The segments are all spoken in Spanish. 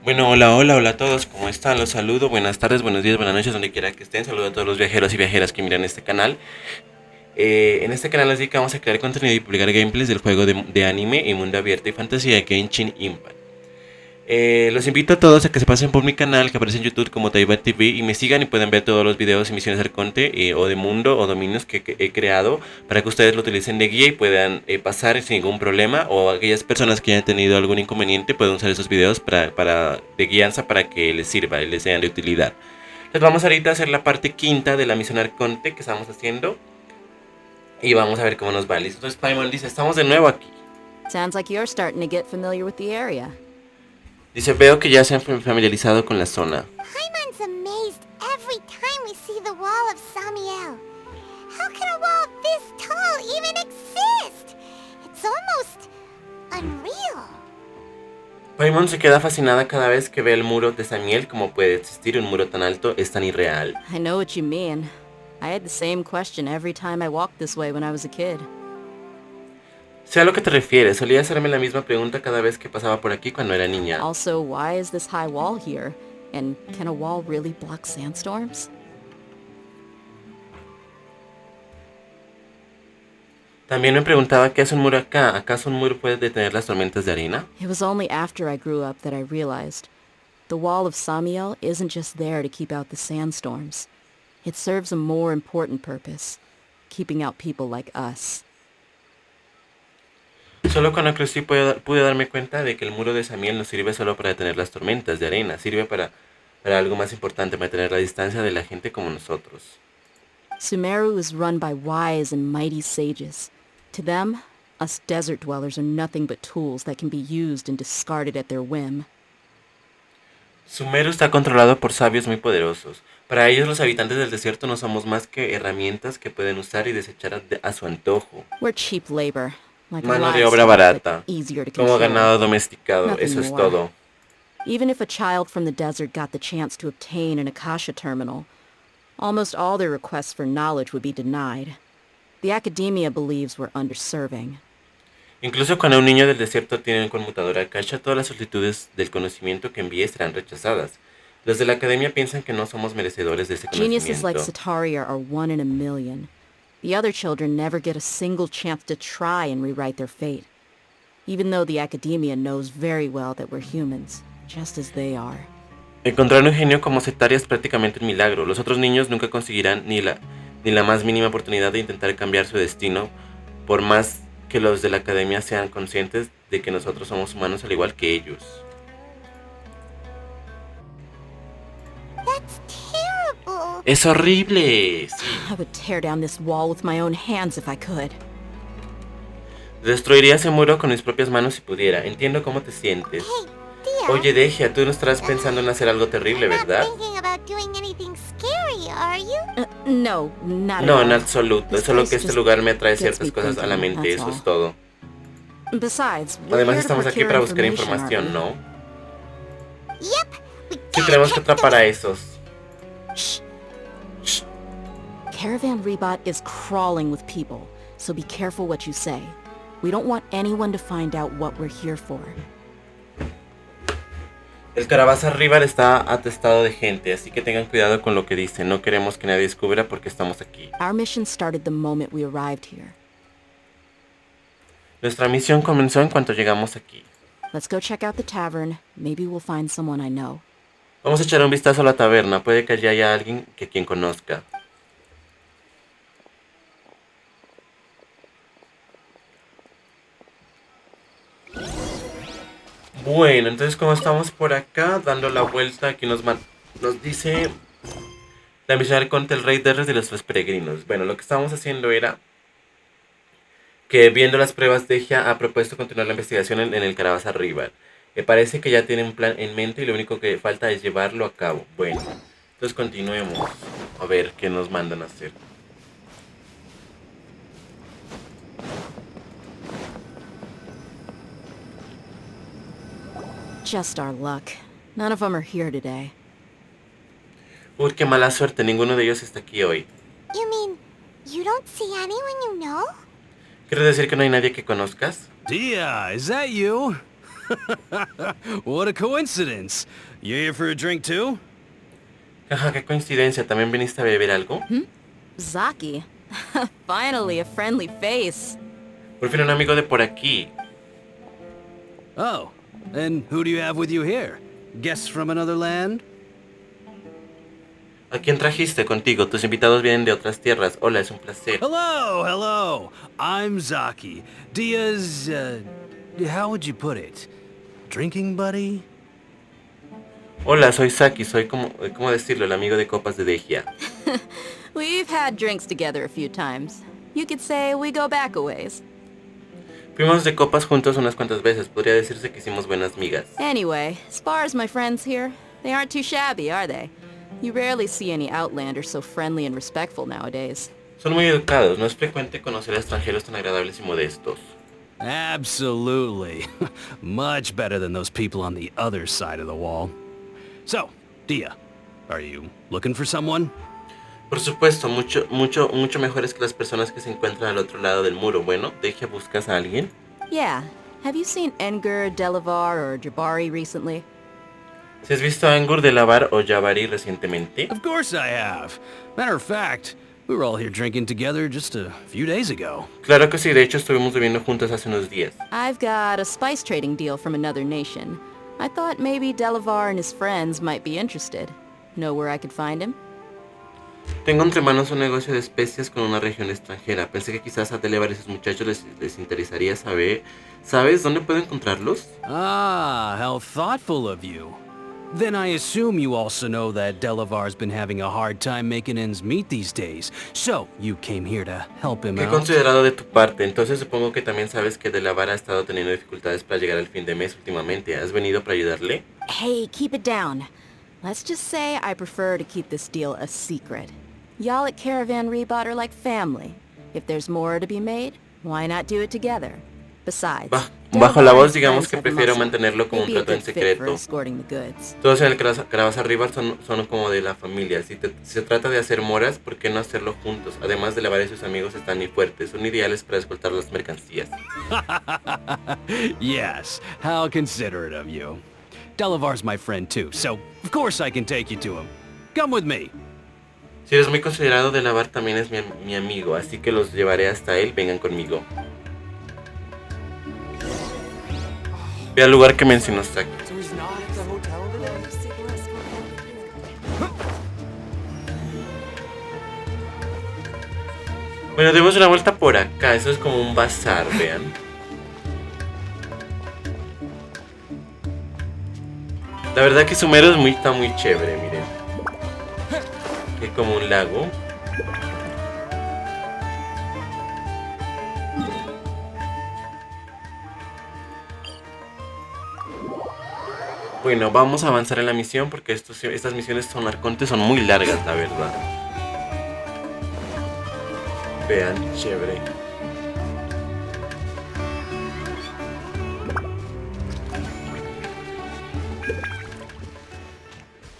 Bueno, hola a todos, ¿cómo están? Los saludo, buenas tardes, buenos días, buenas noches, donde quiera que estén. Saludo a todos los viajeros y viajeras que miran este canal. En este canal les dedicamos a crear contenido y publicar gameplays del juego de anime y mundo abierto y fantasía Genshin Impact. Los invito a todos a que se pasen por mi canal que aparece en YouTube como Taiba TV y me sigan y pueden ver todos los videos y misiones Arconte o de mundo o dominios que he creado para que ustedes lo utilicen de guía y puedan pasar sin ningún problema, o aquellas personas que hayan tenido algún inconveniente pueden usar esos videos de guianza para que les sirva y les sean de utilidad. Entonces vamos ahorita a hacer la parte quinta de la misión Arconte que estamos haciendo y vamos a ver cómo nos va. Listo, entonces Paimon dice, estamos de nuevo aquí. Sounds like you're starting to get familiar with the area. Dice, veo que ya se han familiarizado con la zona. Paimon's amazed every time we see the wall of Samiel. How can a wall this tall even exist? It's almost unreal. Paimon se queda fascinada cada vez que ve el muro de Samiel. ¿Cómo puede existir un muro tan alto? Es tan irreal. I know what you mean. I had the same question every time I walked this way when I was a kid. Sé a lo que te refieres. Solía hacerme la misma pregunta cada vez que pasaba por aquí cuando era niña. Also, why is this high wall here? And can a wall really block sandstorms? También me preguntaba qué es un muro acá. ¿Acaso un muro puede detener las tormentas de arena? It was only after I grew up that I realized the wall of Samiel isn't just there to keep out the sandstorms. It serves a more important purpose, keeping out people like us. Solo cuando crecí pude darme cuenta de que el muro de Samiel no sirve solo para detener las tormentas de arena. Sirve para algo más importante, mantener la distancia de la gente como nosotros. Sumeru is run by wise and mighty sages. To them, us desert dwellers are nothing but tools that can be used and discarded at their whim. Sumeru está controlado por sabios muy poderosos. Para ellos los habitantes del desierto no somos más que herramientas que pueden usar y desechar a su antojo. We're cheap labor, like Mano de obra livestock, barata, but easier to como control. ganado domesticado, Nothing eso es more. todo. Even if a child from the desert got the chance to obtain an Akasha terminal, almost all their requests for knowledge would be denied. The academia believes we're underserving. Incluso cuando un niño del desierto tiene un conmutador Akasha, todas las solicitudes del conocimiento que envíe serán rechazadas. Los de la academia piensan que no somos merecedores de ese Geniuses like conocimiento. Sataria are one in a million. The other children never get a single chance to try and rewrite their fate, even though the academia knows very well that we're humans, just as they are. Encontrar un genio como Cetaria es prácticamente un milagro. Los otros niños nunca conseguirán ni la más mínima oportunidad de intentar cambiar su destino, por más que los de la academia sean conscientes de que nosotros somos humanos al igual que ellos. That's terrible. ¡Es horrible! Sí. I would tear down this wall with my own hands if I could. Destruiría ese muro con mis propias manos si pudiera. Entiendo cómo te sientes. Hey, dear. Oye, Dehia, tú no estarás pensando en hacer algo terrible, You're not ¿verdad? thinking about doing anything scary, are you? No, not No, at en all. absoluto. Es solo que este lugar me trae ciertas cosas a la mente, eso es todo. Besides, we're Además here to estamos aquí procure para buscar information, información, aren't ¿no? Yep. We Sí, gotta tenemos que catch atrapar a those- esos. we? Caravan Rebot is crawling with people, so be careful what you say. We don't want anyone to find out what we're here for. El calabaza Rival está atestado de gente, así que tengan cuidado con lo que dicen. No queremos que nadie descubra por qué estamos aquí. Our mission started the moment we arrived here. Nuestra misión comenzó en cuanto llegamos aquí. Let's go check out the tavern. Maybe we'll find someone I know. Vamos a echar un vistazo a la taberna. Puede que allí haya alguien que quien conozca. Bueno, entonces como estamos por acá dando la vuelta, aquí nos dice la misión Arconte, el Rey Deshret y los tres peregrinos. Bueno, lo que estábamos haciendo era que viendo las pruebas Dehia ha propuesto continuar la investigación en el calabaza Rival. Me parece que ya tiene un plan en mente y lo único que falta es llevarlo a cabo. Bueno, entonces continuemos a ver qué nos mandan a hacer. Just our luck. None of them are here today. Uy, qué mala suerte, ninguno de ellos está aquí hoy. You mean you don't see anyone you know? ¿Quieres decir que no hay nadie que conozcas? Dia, is that you? What a coincidence. You here for a drink too? Jaja, qué coincidencia. ¿También viniste a beber algo? Zaki. Finally, a friendly face. Por fin un amigo de por aquí. Oh, and who do you have with you here? Guests from another land? ¿A quién trajiste contigo? Tus invitados vienen de otras tierras. Hola, es un placer. Hello. I'm Zaki. Dia's, how would you put it? Drinking buddy? Hola, soy Saki. Soy ¿cómo decirlo? El amigo de copas de Dejia. We've had drinks together a few times. You could say we go back a ways. Fuimos de copas juntos unas cuantas veces. Podría decirse que hicimos buenas migas. Anyway, as far as my friends here, they aren't too shabby, are they? You rarely see any outlanders so friendly and respectful nowadays. Son muy educados. No es frecuente conocer a extranjeros tan agradables y modestos. Absolutely. Much better than those people on the other side of the wall. So, Dia, are you looking for someone? Por supuesto, mucho mejores que las personas que se encuentran al otro lado del muro. Bueno, Dejia, ¿buscas a alguien? Yeah. Have you seen Engur, Delavar, or Jabari recently? ¿Si has visto a Angur de Lavar o Jabari recientemente? Of course I have. Matter of fact, we were all here drinking together just a few days ago. Claro que sí, de hecho estuvimos bebiendo juntos hace unos días. I've got a spice trading deal from another nation. I thought maybe Delavar and his friends might be interested. Know where I could find him? Tengo entre manos un negocio de especias con una región extranjera. Pensé que quizás a Delavar y sus muchachos les interesaría saber. ¿Sabes dónde puedo encontrarlos? Ah, how thoughtful of you. Then I assume you also know that Delavar's been having a hard time making ends meet these days. So, you came here to help him Qué out? considerado de tu parte. Entonces supongo que también sabes que Delavar ha estado teniendo dificultades para llegar al fin de mes últimamente. ¿Has venido para ayudarle? Hey, keep it down. Let's just say I prefer to keep this deal a secret. Y'all at Caravan Rebot are like family. If there's more to be made, why not do it together? Besides, Bajo la Delavar voz and digamos friends que have prefiero muscle. mantenerlo como un They'd be a trato en good fit for secreto. escorting the goods. Todos en el Calabaza River son como de la familia. Si se trata de hacer moras, ¿por qué no hacerlo juntos? Además, Delavar y sus amigos están muy fuertes. Son ideales para escoltar las mercancías. Yes, how considerate of you. Delavar's my friend too, so of course I can take you to him. Come with me. Si eres muy considerado, Delavar también es mi amigo, así que los llevaré hasta él. Vengan conmigo. Ve al lugar que mencionó Saki. Bueno, demos una vuelta por acá. Eso es como un bazar, vean. La verdad que Sumero está muy chévere, miren. Es como un lago. Bueno, vamos a avanzar en la misión porque estas misiones son Arconte, son muy largas, la verdad. Vean, chévere.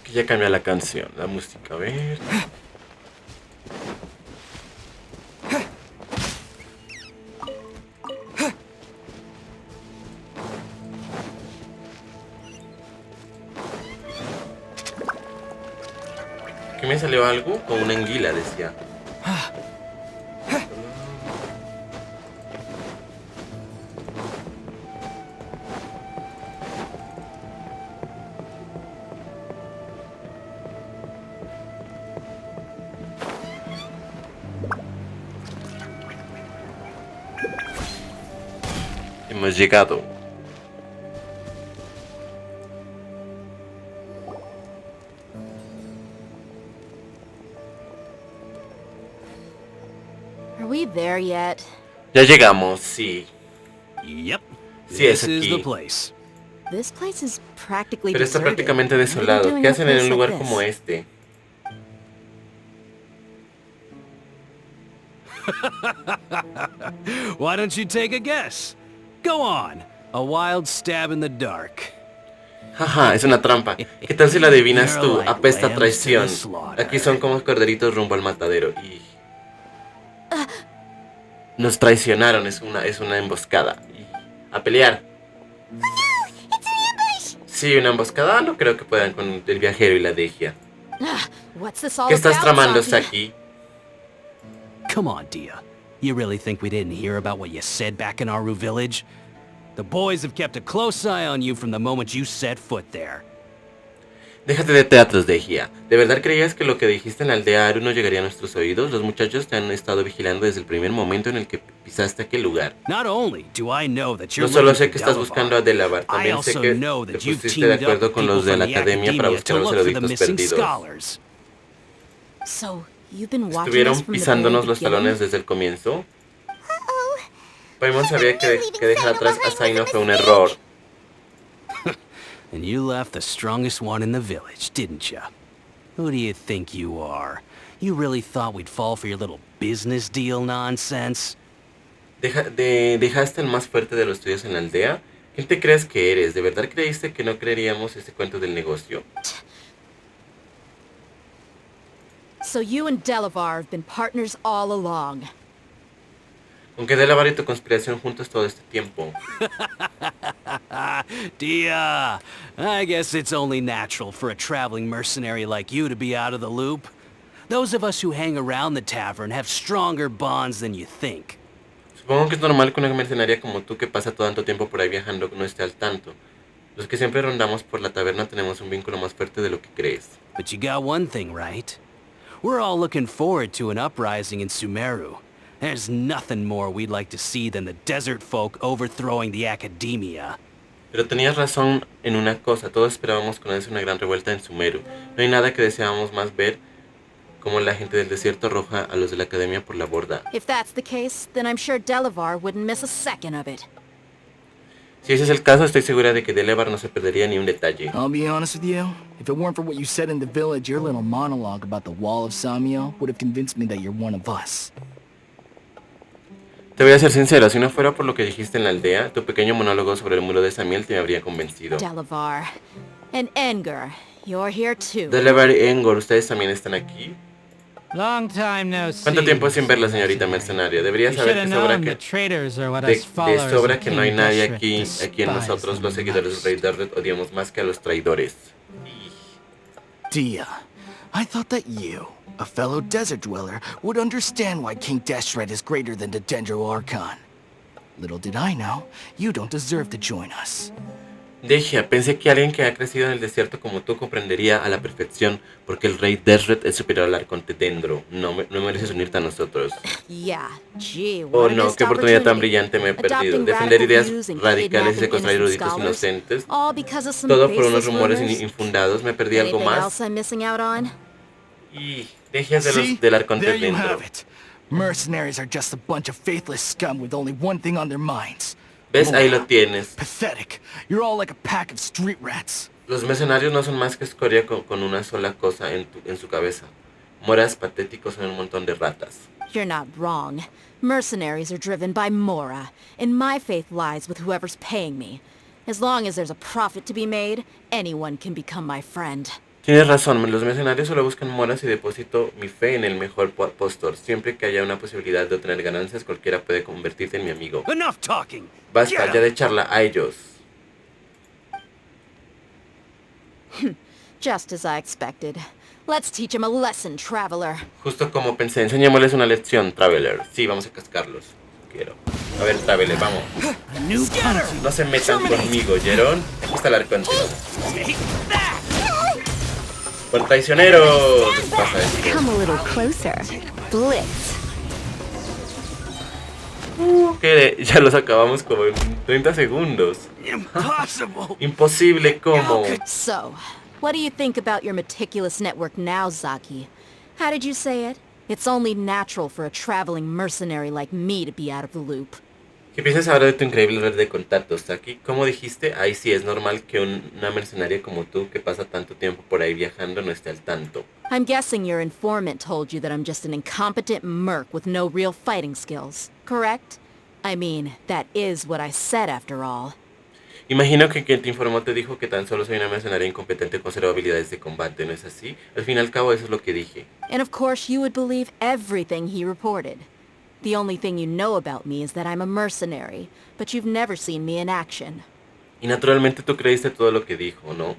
Que ya cambia la canción, la música, a ver. ¿Qué me salió algo? Con una anguila, decía. Hemos llegado. Are we there yet? Ya llegamos, sí. Yep. Sí, es This is the aquí. place. This place is practically Pero está deserted. prácticamente What are you desolado. doing ¿Qué in a hacen en place un lugar like como this? este? Why don't you take a guess? Go on. A wild stab in the dark. Jaja, es una trampa. ¿Qué tal si la adivinas tú? Apesta a traición. Aquí son como corderitos rumbo al matadero. Y... nos traicionaron, es una emboscada. A pelear. Sí, una emboscada. No creo que puedan con el viajero y la Dejia. What's this all ¿Qué estás about, tramando, Saki? Saki? Come on, Dia. You really think we didn't hear about what you said back in Aru village? The boys have kept a close eye on you from the moment you set foot there. Déjate de teatros, Dejia. ¿De verdad creías que lo que dijiste en la aldea Aru no llegaría a nuestros oídos? Los muchachos te han estado vigilando desde el primer momento en el que pisaste aquel lugar. Not only do I know that you're No solo looking sé for que estás Delavar, buscando a Delavar, I también sé also que know te that you've pusiste de teamed up acuerdo with con people los de from la the academia para academia buscar to a los look for the eruditos missing perdidos. scholars. So, you've been watching us ¿Estuvieron from the pisándonos very los beginning? talones desde el comienzo? Uh-oh. Paimon sabía que Leaving dejar Sino atrás a behind Zaino was a fue un mistake. error. And you left the strongest one in the village, didn't ya? Who do you think you are? You really thought we'd fall for your little business deal nonsense? ¿Dejaste el más fuerte de los tuyos en la aldea? ¿Quién te crees que eres? ¿De verdad creíste que no creeríamos este cuento del negocio? So you and Delavar have been partners all along. Aunque Delavar y tu conspiración juntos todo este tiempo. Dia, I guess it's only natural for a traveling mercenary like you to be out of the loop. Those of us who hang around the tavern have stronger bonds than you think. Supongo que es normal que una mercenaria como tú que pasa tanto tiempo por ahí viajando no esté al tanto. Los que siempre rondamos por la taberna tenemos un vínculo más fuerte de lo que crees. But you got one thing right. We're all looking forward to an uprising in Sumeru. There's nothing more we'd like to see than the desert folk overthrowing the academia. Pero tenías razón en una cosa, todos esperábamos conocer una gran revuelta en Sumeru. No hay nada que deseábamos más ver como la gente del desierto arroja a los de la academia por la borda. If that's the case, then I'm sure Delavar wouldn't miss a second of it. Si ese es el caso, estoy segura de que Delavar no se perdería ni un detalle. I'll be honest with you. If it weren't for what you said in the village, your little monologue about the wall of Samiel would have convinced me that you're one of us. Te voy a ser sincero, si no fuera por lo que dijiste en la aldea, tu pequeño monólogo sobre el muro de Samiel te habría convencido. Delavar. And Engar, you're here too. Delavar y Engor, ¿ustedes también están aquí? Long time no see. ¿Cuánto tiempo sin ver la señorita mercenaria? Debería You saber should que have sobra known que... the traitors are what De us followers sobra of que no hay King nadie Deshret aquí en despise nosotros, them los seguidores del Rey most. Deshret, odiamos más que a los traidores. Dia, I thought that you, a fellow desert dweller, would understand why King Deshret is greater than the Dendro Archon. Little did I know, you don't deserve to join us. Dejia, pensé que alguien que ha crecido en el desierto como tú comprendería a la perfección porque el Rey Deshret es superior al Arconte Dendro. No mereces unirte a nosotros. Yeah, gee, Oh what a no, missed qué oportunidad tan opportunity. brillante me he perdido. Adopting Defender radical ideas views and radicales y kidnapping secuestrar innocent eruditos scholars, inocentes. all because of some Todo por unos baseless rumores rumors. infundados. ¿Me perdí algo Anything más? else I'm missing out on? Y Dejia de See? los del Arconte There you Dendro. have it. Mercenaries are just a bunch of faithless scum with only one thing on their minds. ¿Ves? Ahí lo Mora. tienes. Pathetic. You're all like a pack of street rats. Los mercenarios no son más que escoria con una sola cosa en su cabeza. Moras patéticos son un montón de ratas. You're not wrong. Mercenaries are driven by Mora, and my faith lies with whoever's paying me. As long as there's a profit to be made, anyone can become my friend. Tienes razón, los mercenarios solo buscan moras y deposito mi fe en el mejor postor. Siempre que haya una posibilidad de obtener ganancias, cualquiera puede convertirse en mi amigo. Enough talking! Basta Get ya up. de charla a ellos. Just as I expected. Let's teach him a lesson, traveler. Justo como pensé, enseñémosles una lección, Traveler. Sí, vamos a cascarlos. Quiero. A ver, Traveler, vamos. No se metan conmigo, ¿oyeron? Aquí está el Arconte. ¡Por traicioneros! ¿Qué pasa esto? Come a little closer. Blitz. Que ya los acabamos como en 30 segundos. Impossible! Imposible, ¿cómo? So, what do you think about your meticulous network now, Zaki? How did you say it? It's only natural for a traveling mercenary like me to be out of the loop. ¿Qué piensas ahora de tu increíble red de contactos, Saki? ¿Cómo dijiste? Ahí sí, es normal que una mercenaria como tú, que pasa tanto tiempo por ahí viajando, no esté al tanto. I'm guessing your informant told you that I'm just an incompetent merc with no real fighting skills, correct? I mean, that is what I said after all. Imagino que quien te informó te dijo que tan solo soy una mercenaria incompetente con cero habilidades de combate, ¿no es así? Al fin y al cabo, eso es lo que dije. And of course you would believe everything he reported. The only thing you know about me is that I'm a mercenary, but you've never seen me in action. Y naturalmente tú creíste todo lo que dijo, ¿no?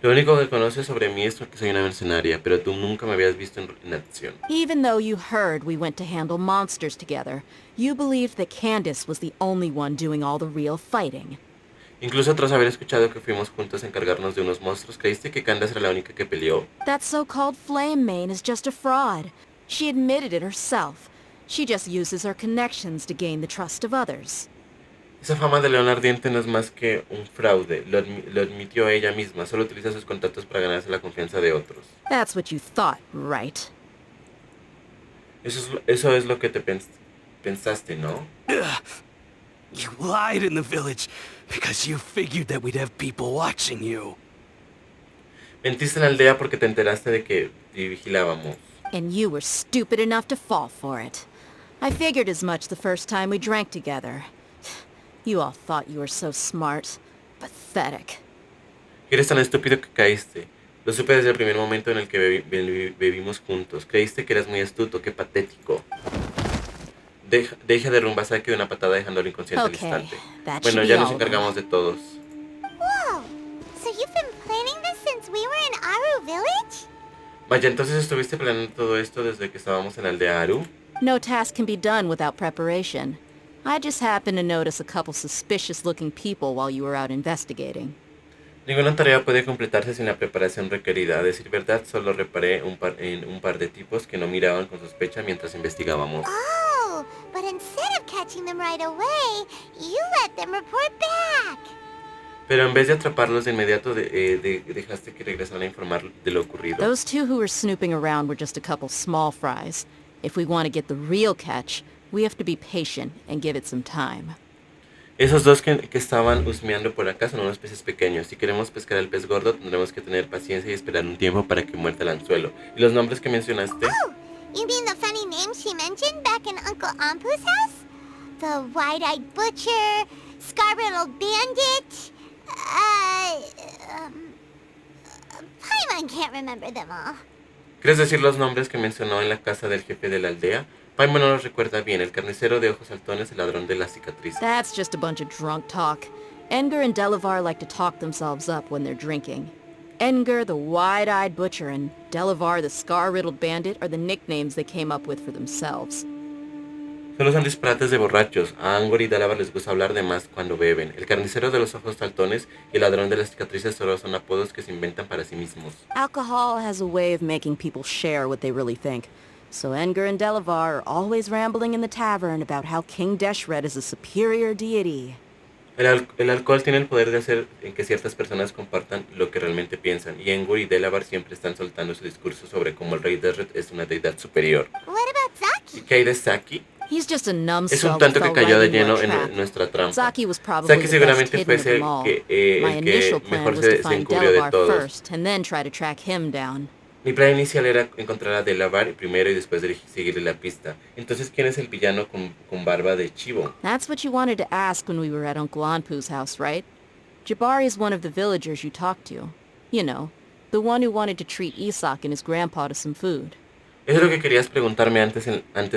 Lo único que conoces sobre mí es que soy una mercenaria, pero tú nunca me habías visto en acción. Even though you heard we went to handle monsters together, you believed that Candace was the only one doing all the real fighting. Incluso tras haber escuchado que fuimos juntos a encargarnos de unos monstruos, ¿creíste que Candace era la única que peleó? That so-called Flame Mane is just a fraud. She admitted it herself. She just uses her connections to gain the trust of others. Esa fama de león ardiente no es más que un fraude, lo admitió ella misma, solo utiliza sus contactos para ganarse la confianza de otros. That's what you thought, right? Eso es lo que pensaste, ¿no? You lied in the village because you figured that we'd have people watching you. Mentiste en la aldea porque te enteraste de que te vigilábamos. And you were stupid enough to fall for it. I figured as much the first time we drank together. You all thought you were so smart. Pathetic. Eres tan estúpido que caíste. Lo supe desde el primer momento en el que bebimos juntos. Creíste que eras muy astuto, qué patético. Deja derrumbar a Saki de una patada dejándolo inconsciente al Okay, instante. that Bueno, should ya be nos all of them. encargamos de todos. Whoa! So you've been planning this since we were in Aru Village? Vaya, entonces estuviste planeando todo esto desde que estábamos en la aldea Aru. No task can be done without preparation. I just happened to notice a couple suspicious-looking people while you were out investigating. Ninguna tarea puede completarse sin la preparación requerida. A decir verdad, solo reparé en un par de tipos que no miraban con sospecha mientras investigábamos. Oh, but instead of catching them right away, you let them report back. Pero en vez de atraparlos de inmediato, dejaste que regresaran a informar de lo ocurrido. Those two who were snooping around were just a couple small fries. If we want to get the real catch, we have to be patient and give it some time. Esos dos que estaban husmeando por acá son unos peces pequeños. Si queremos pescar al pez gordo, tendremos que tener paciencia y esperar un tiempo para que muerda el anzuelo. ¿Y los nombres que mencionaste? Oh, you mean the funny names she mentioned back in Uncle Ampu's house? The wide-eyed butcher, scar-riddled bandit, Paimon can't remember them all. ¿Quieres decir los nombres que mencionó en la casa del jefe de la aldea? Paimon no los recuerda bien. El carnicero de ojos saltones, el ladrón de las cicatrices. That's just a bunch of drunk talk. Edgar and Delavar like to talk themselves up when they're drinking. Edgar, the wide-eyed butcher, and Delavar, the scar-riddled bandit, are the nicknames they came up with for themselves. Solo son disparates de borrachos. A Angor y Delavar les gusta hablar de más cuando beben. El carnicero de los ojos saltones y el ladrón de las cicatrices solo son apodos que se inventan para sí mismos. Alcohol has a way of making people share what they really think. So Edgar and Delavar are always rambling in the tavern about how King Deshret is a superior deity. El alcohol tiene el poder de hacer en que ciertas personas compartan lo que realmente piensan, y Engur y Delavar siempre están soltando su discurso sobre cómo el Rey Deshret es una deidad superior. What about ¿Y Zaki? qué hay de Saki? He's just a Es numbskull un that tanto que fell cayó de right into lleno our en trap. nuestra trampa. Zaki was probably Saki the best seguramente hidden fue of them el all. que, My initial plan mejor was to se find encubrió de Delavar todos. first, and then try to track him down. Mi plan inicial era encontrar a Delavar primero y después seguirle la pista. Entonces, ¿quién es el villano con barba de chivo? That's what you wanted to ask when we were at Uncle Anpu's house, right? Jabari is one of the villagers you talked to. You know, the one who wanted to treat Isak and his grandpa to some food. Eso es lo que querías preguntarme antes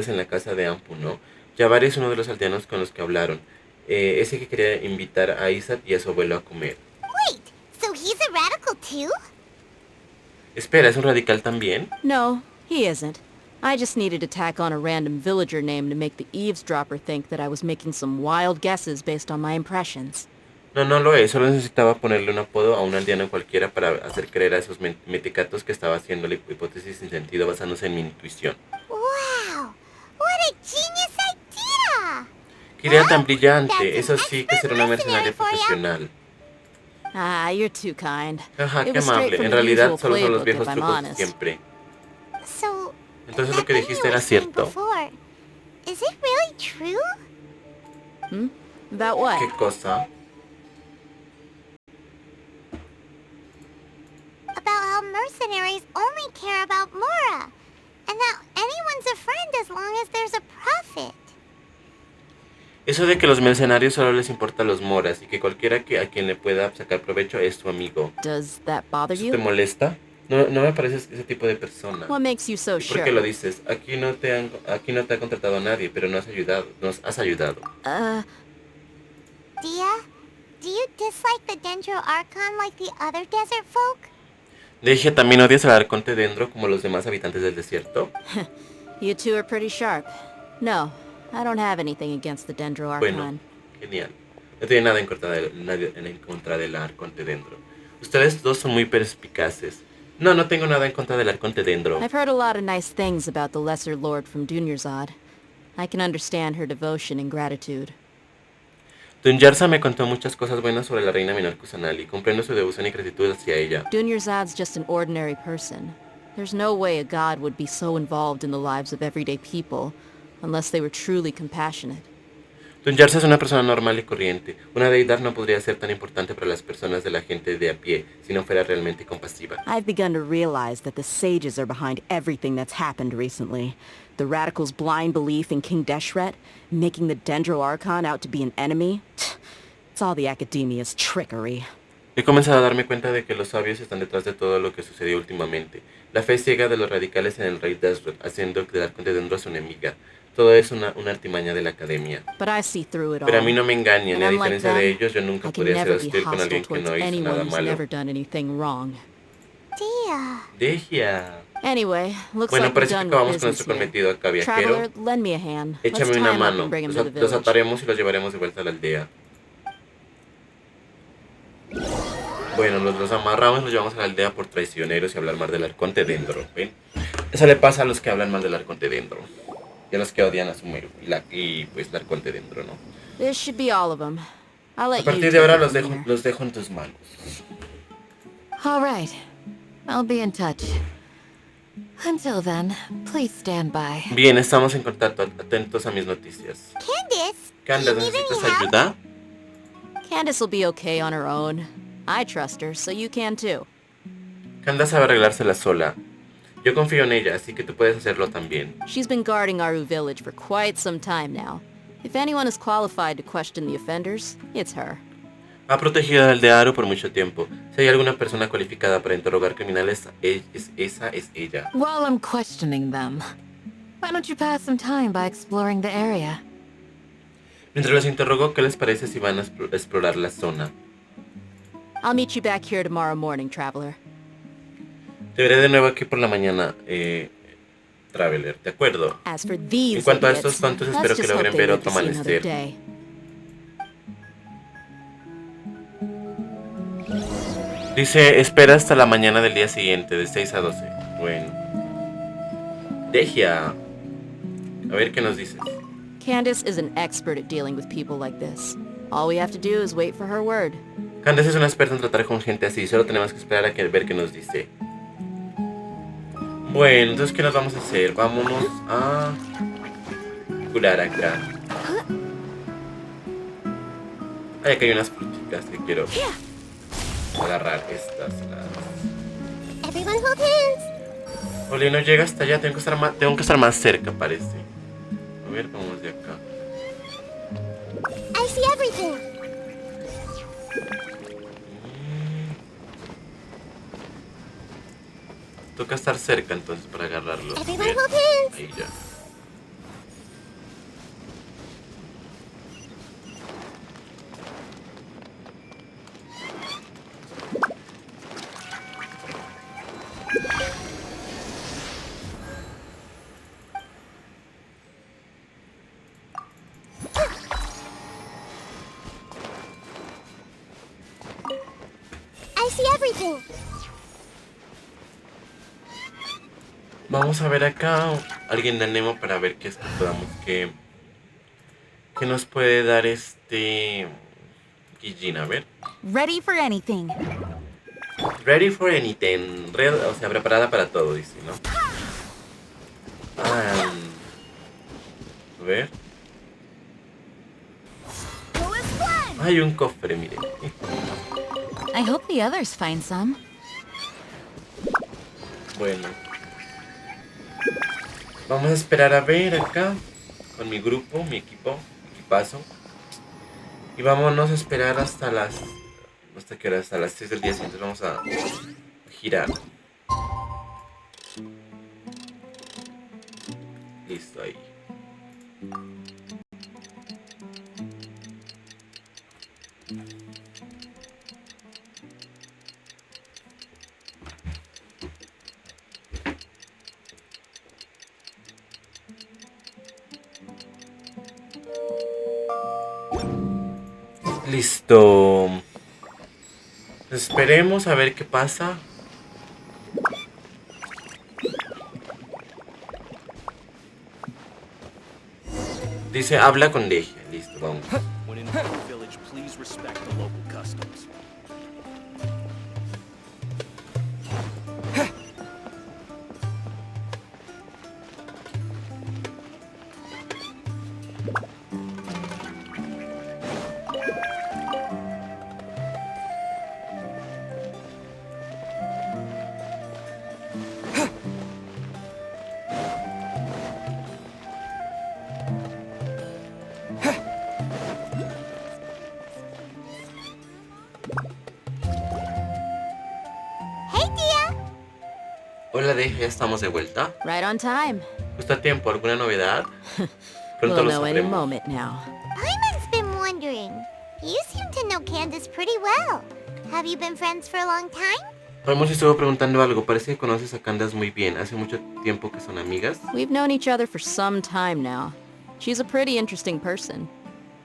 en la casa de Ampu, ¿no? Jabari es uno de los aldeanos con los que hablaron. Ese que quería invitar a Isaac y a su abuelo a comer. Wait, so he's a radical too? Espera, ¿es un radical también? No, he isn't. I just needed to tack on a random villager name to make the eavesdropper think that I was making some wild guesses based on my impressions. No, no lo es. Solo necesitaba ponerle un apodo a un aldeano cualquiera para hacer creer a esos metecatos que estaba haciendo la hipótesis sin sentido basándose en mi intuición. Wow, what a genius idea! ¡Qué idea Well, tan brillante! that's an Eso sí que será una mercenaria expert mercenary for ya. profesional. Ah, you're too kind. Ajá, It qué was straight amable. from En the realidad usual solo son los playbook, viejos if I'm trucos de honest. siempre. So, Entonces lo that que thing dijiste you era were saying cierto. before, is it really true? About what? ¿Qué cosa? About how mercenaries only care about Mora, and that anyone's a friend as long as there's a profit. Eso de que los mercenarios solo les importan los moras y que cualquiera a quien le pueda sacar provecho es tu amigo. Does that bother ¿Eso te you? molesta? No me pareces ese tipo de persona. What makes you so ¿Y por qué lo sure? dices? Aquí no te ha contratado nadie, pero nos has ayudado. Dia, do you dislike the Dendro Archon like the other desert folk? Dije, ¿también odias al Arconte Dendro como los demás habitantes del desierto? You two are pretty sharp. No, I don't have anything against the Dendro Bueno, Archon. genial. No tiene nada en contra del Arconte Dendro. Ustedes dos son muy perspicaces. No, no tengo nada en contra del Arconte Dendro. I've heard a lot of nice things about the Lesser Lord from Dunyarzad. I can understand her devotion and gratitude. Dunyarzad me contó muchas cosas buenas sobre la reina menor Kusanali. Comprendo su devoción y gratitud hacia ella. Dunyarzad's just an ordinary person. There's no way a god would be so involved in the lives of everyday people, unless they were truly compassionate. Dunyarzad es una persona normal y corriente. Una deidad no podría ser tan importante para las personas de la gente de a pie si no fuera realmente compasiva. I've begun to realize that the sages are behind everything that's happened recently. The radicals' blind belief in King Deshret, making the Dendro Archon out to be an enemy. It's all the academia's trickery. He comenzado a darme cuenta de que los sabios están detrás de todo lo que sucedió últimamente. La fe ciega de los radicales en el Rey Deshret, haciendo que el Arconte Dendro su enemiga. Todo es una artimaña de la academia. But I see through it all. Pero a mí no me engañan, y a And unlike diferencia de them, ellos, yo nunca I can podría ser never be hostil con hostile alguien que towards no hizo anyone nada who's malo. never done anything wrong. Dear. Deja. Anyway, looks Bueno, like we're parece que done with acabamos con business nuestro here. cometido acá, viajero. Traveler, lend me a hand. Let's Échame tie una him up mano. and bring him Los, to the los village. ataremos y los llevaremos de vuelta a la aldea. Bueno, los amarramos y los llevamos a la aldea por traicioneros y hablar mal del Arconte Dendro. ¿Ven? Eso le pasa a los que hablan mal del Arconte Dendro. Y a los que odian a Sumeru. Y pues el Arconte Dendro, ¿no? This should be all of them. I'll A let you partir take de ahora it from here. los dejo en tus manos. All right. I'll be in touch. Until then, please stand by. Bien, estamos en contacto. Atentos a mis noticias. Candace, Candace, do you need ¿necesitas any help? ayuda? Candace will be okay on her own. I trust her, so you can too. Candace sabe arreglársela sola. Yo confío en ella, así que tú puedes hacerlo también. She's been guarding Aru village for quite some time now. If anyone is qualified to question the offenders, it's her. Ha protegido al de Aru por mucho tiempo. Si hay alguna persona cualificada para interrogar criminales, esa es ella. While I'm questioning them, why don't you pass some time by exploring the area? Mientras los interrogo, ¿qué les parece si van a explorar la zona? I'll meet you back here tomorrow morning, traveler. Te veré de nuevo aquí por la mañana, Traveler, ¿de acuerdo? As for these En cuanto a idiots, estos tontos, let's espero que just hope logren they ver live otro to see another amanecer. day. Dice, espera hasta la mañana del día siguiente, de 6 a 12. Bueno. Deja. A ver qué nos dices. Candace is an expert at dealing with people like this. All we have to do is wait for her word. Candace es una experta en tratar con gente así, solo tenemos que esperar a ver qué nos dice. Bueno, entonces, ¿qué nos vamos a hacer? Vámonos a curar acá. Ay, acá hay unas fruticas que quiero agarrar. Estas, las... Everyone hold hands. Oli, no llega hasta allá, tengo que estar más cerca, parece. A ver, vamos de acá. I see everything. Toca estar cerca entonces para agarrarlos. Everyone Bien, hold hands. ahí ya. I see everything. Vamos a ver acá alguien de Nemo para ver qué es que podamos que nos puede dar Guillín, a ver. Ready for anything. Ready for anything. O sea, preparada para todo, dice, ¿no? A ver. Hay un cofre, miren. I hope the others find some. Bueno. Vamos a esperar a ver acá con mi grupo, mi equipazo. Y vámonos a esperar hasta las... ¿Hasta qué hora? Hasta las 6 del día siguiente. Vamos a girar. Listo, ahí. Listo. Esperemos a ver qué pasa. Dice, habla con Deja. Listo, vamos. When in any village, please respect the local customs. Hey, Dia! Hola Deja, ya estamos de vuelta. Right on time. ¿Justo a tiempo? ¿Alguna novedad? Pronto We'll lo know any sabremos. moment now. Paimon's been wondering. You seem to know Candace pretty well. Have you been friends for a long time? Paimon se estuvo preguntando algo. Parece que conoces a Candace muy bien. Hace mucho tiempo que son amigas. We've known each other for some time now. She's a pretty interesting person.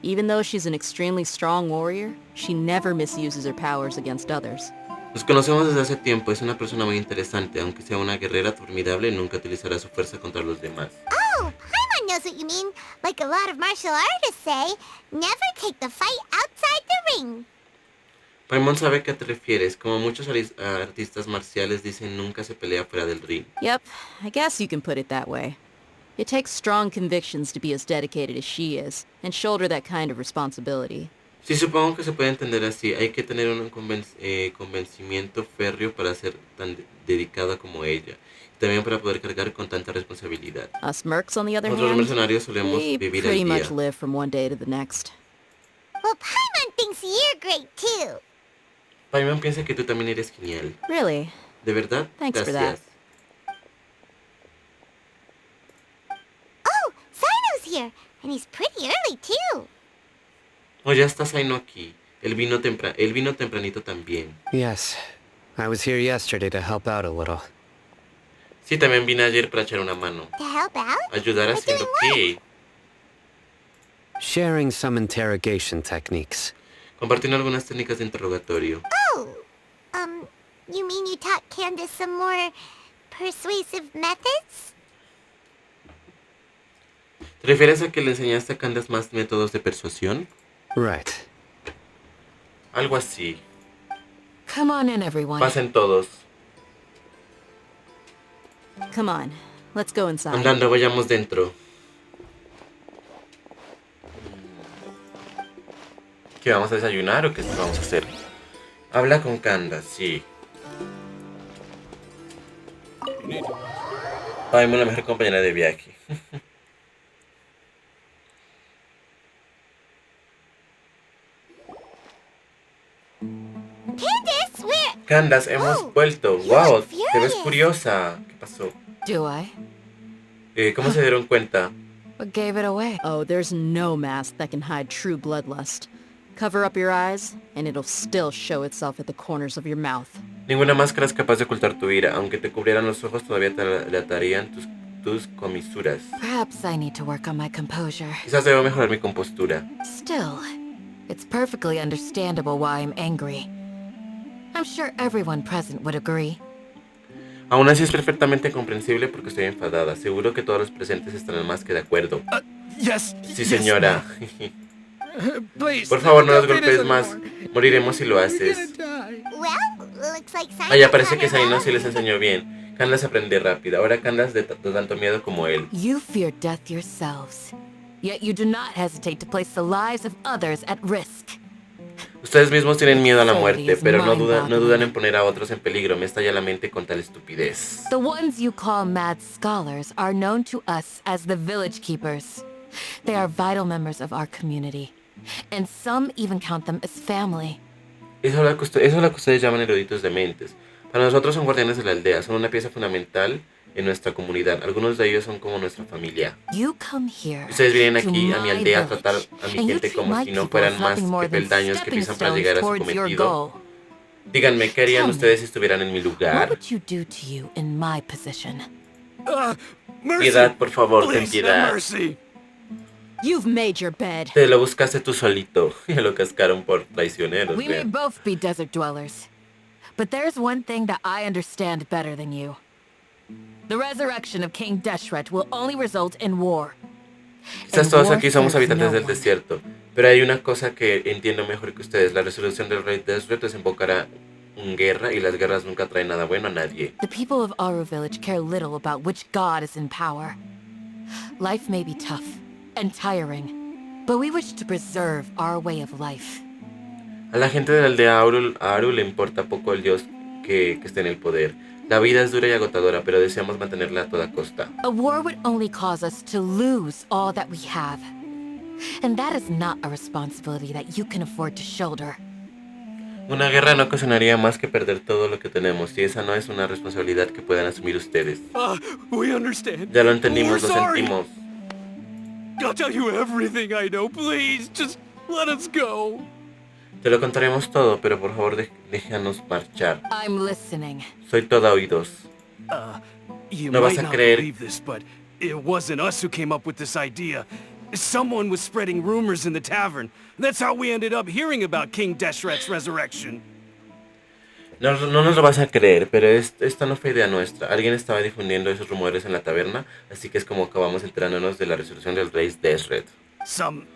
Even though she's an extremely strong warrior, she never misuses her powers against others. Nos conocemos desde hace tiempo. Es una persona muy interesante. Aunque sea una guerrera formidable, nunca utilizará su fuerza contra los demás. Oh, Paimon knows what you mean. Like a lot of martial artists say, never take the fight outside the ring. Paimon sabe a qué te refieres. Como muchos artistas marciales dicen, nunca se pelea fuera del ring. Yep, I guess you can put it that way. It takes strong convictions to be as dedicated as she is, and shoulder that kind of responsibility. Sí, supongo que se puede entender así. Hay que tener un convencimiento férreo para ser tan dedicada como ella. Y también para poder cargar con tanta responsabilidad. Us mercs, on the other Nosotros hand, mercenarios solemos we vivir pretty el much día. live from one day to the next. Well, Paimon thinks you're great too. Paimon piensa que tú también eres genial. Really? ¿De verdad? Thanks for Gracias. Oh, Sino's here, and he's pretty early too. Oh, ya está Zaino aquí. Él vino tempranito también. Yes. I was here yesterday to help out a little. Sí, también vine ayer para echar una mano. To help out? Ayudar But haciendo doing qué. Sharing some interrogation techniques. Compartiendo algunas técnicas de interrogatorio. Oh, you mean you taught Candace some more persuasive methods? ¿Te refieres a que le enseñaste a Candace más métodos de persuasión? Right. Algo así. Come on in, everyone. Pasen todos. Come on, let's go inside. Andando, vayamos dentro. ¿Qué vamos a desayunar o qué vamos a hacer? Habla con Candace, sí. Paimon, la mejor compañera de viaje. Candace, where? Candace, hemos Oh, vuelto. you Wow, look te ves furious. curiosa. ¿Qué pasó? Do I? ¿Cómo se dieron cuenta? What gave it away? Oh, there's no mask that can hide true bloodlust. Cover up your eyes, and it'll still show itself at the corners of your mouth. Ninguna máscara es capaz de ocultar tu ira. Aunque te cubrieran los ojos, todavía te delatarían tus comisuras. Perhaps I need to work on my composure. Quizás debo mejorar mi compostura. Still, it's perfectly understandable why I'm angry. I'm sure everyone present would agree. Aún así es perfectamente comprensible porque estoy enfadada. Seguro que todos los presentes estarán más que de acuerdo. Yes. Sí, señora. Please. Por favor, no nos don't beat us golpees más. anymore. Moriremos si lo We're haces. gonna die. Well, looks like Sino Vaya, parece que taught her Zaino sí well. les enseñó bien. Candace aprende rápido. Ahora Candace de tanto miedo como él. You fear death yourselves, yet you do not hesitate to place the lives of others at risk. Ustedes mismos tienen miedo a la muerte, pero no dudan en poner a otros en peligro. Me estalla la mente con tal estupidez. The ones you call mad scholars are known to us as the village keepers. They are vital members of our community, and some even count them as family. Eso es lo que ustedes llaman eruditos de mentes. Para nosotros son guardianes de la aldea, son una pieza fundamental en nuestra comunidad. Algunos de ellos son como nuestra familia. You come here Ustedes vienen to aquí a mi my aldea a tratar village, a mi and you gente treat como my si no people fueran as más nothing more que than peldaños que stepping pisan para stones llegar a su towards your cometido. goal. Díganme, ¿qué harían Tell me, ustedes si estuvieran en mi What lugar? would you do to you in my position? Mercy. Piedad, por favor, ten Please, have piedad. mercy. You've made your bed. Te lo buscaste tú solito. Y lo cascaron por traicioneros, We may vean. both be desert dwellers, but there's one thing that I understand better than you. The resurrection of King Deshret will only result in war. Quizás And todos war aquí somos serves habitantes no del one. desierto, pero hay una cosa que entiendo mejor que ustedes. La resolución del Rey Deshret desembocará en guerra y las guerras nunca traen nada bueno a nadie. The people of Aru village care little about which god is in power. Life may be tough and tiring, but we wish to preserve our way of life. A la gente de la aldea Aru le importa poco el dios que esté en el poder. La vida es dura y agotadora, pero deseamos mantenerla a toda costa. A war would only cause us to lose all that we have. And that is not a responsibility that you can afford to shoulder. Una guerra no ocasionaría más que perder todo lo que tenemos, y esa no es una responsabilidad que puedan asumir ustedes. We understand. Ya lo entendimos, We're lo sorry. sentimos. I'll tell you everything I know. Please, just let us go. Te lo contaremos todo, pero por favor déjanos marchar. I'm listening. Soy toda oídos. You No vas might a not creer. believe this, but it wasn't us who came up with this idea. Someone was spreading rumors in the tavern. That's how we ended up hearing about King Deshret's resurrection. No nos lo vas a creer, pero esta no fue idea nuestra. Alguien estaba difundiendo esos rumores en la taberna, así que es como acabamos enterándonos de la resolución del Rey Deshret.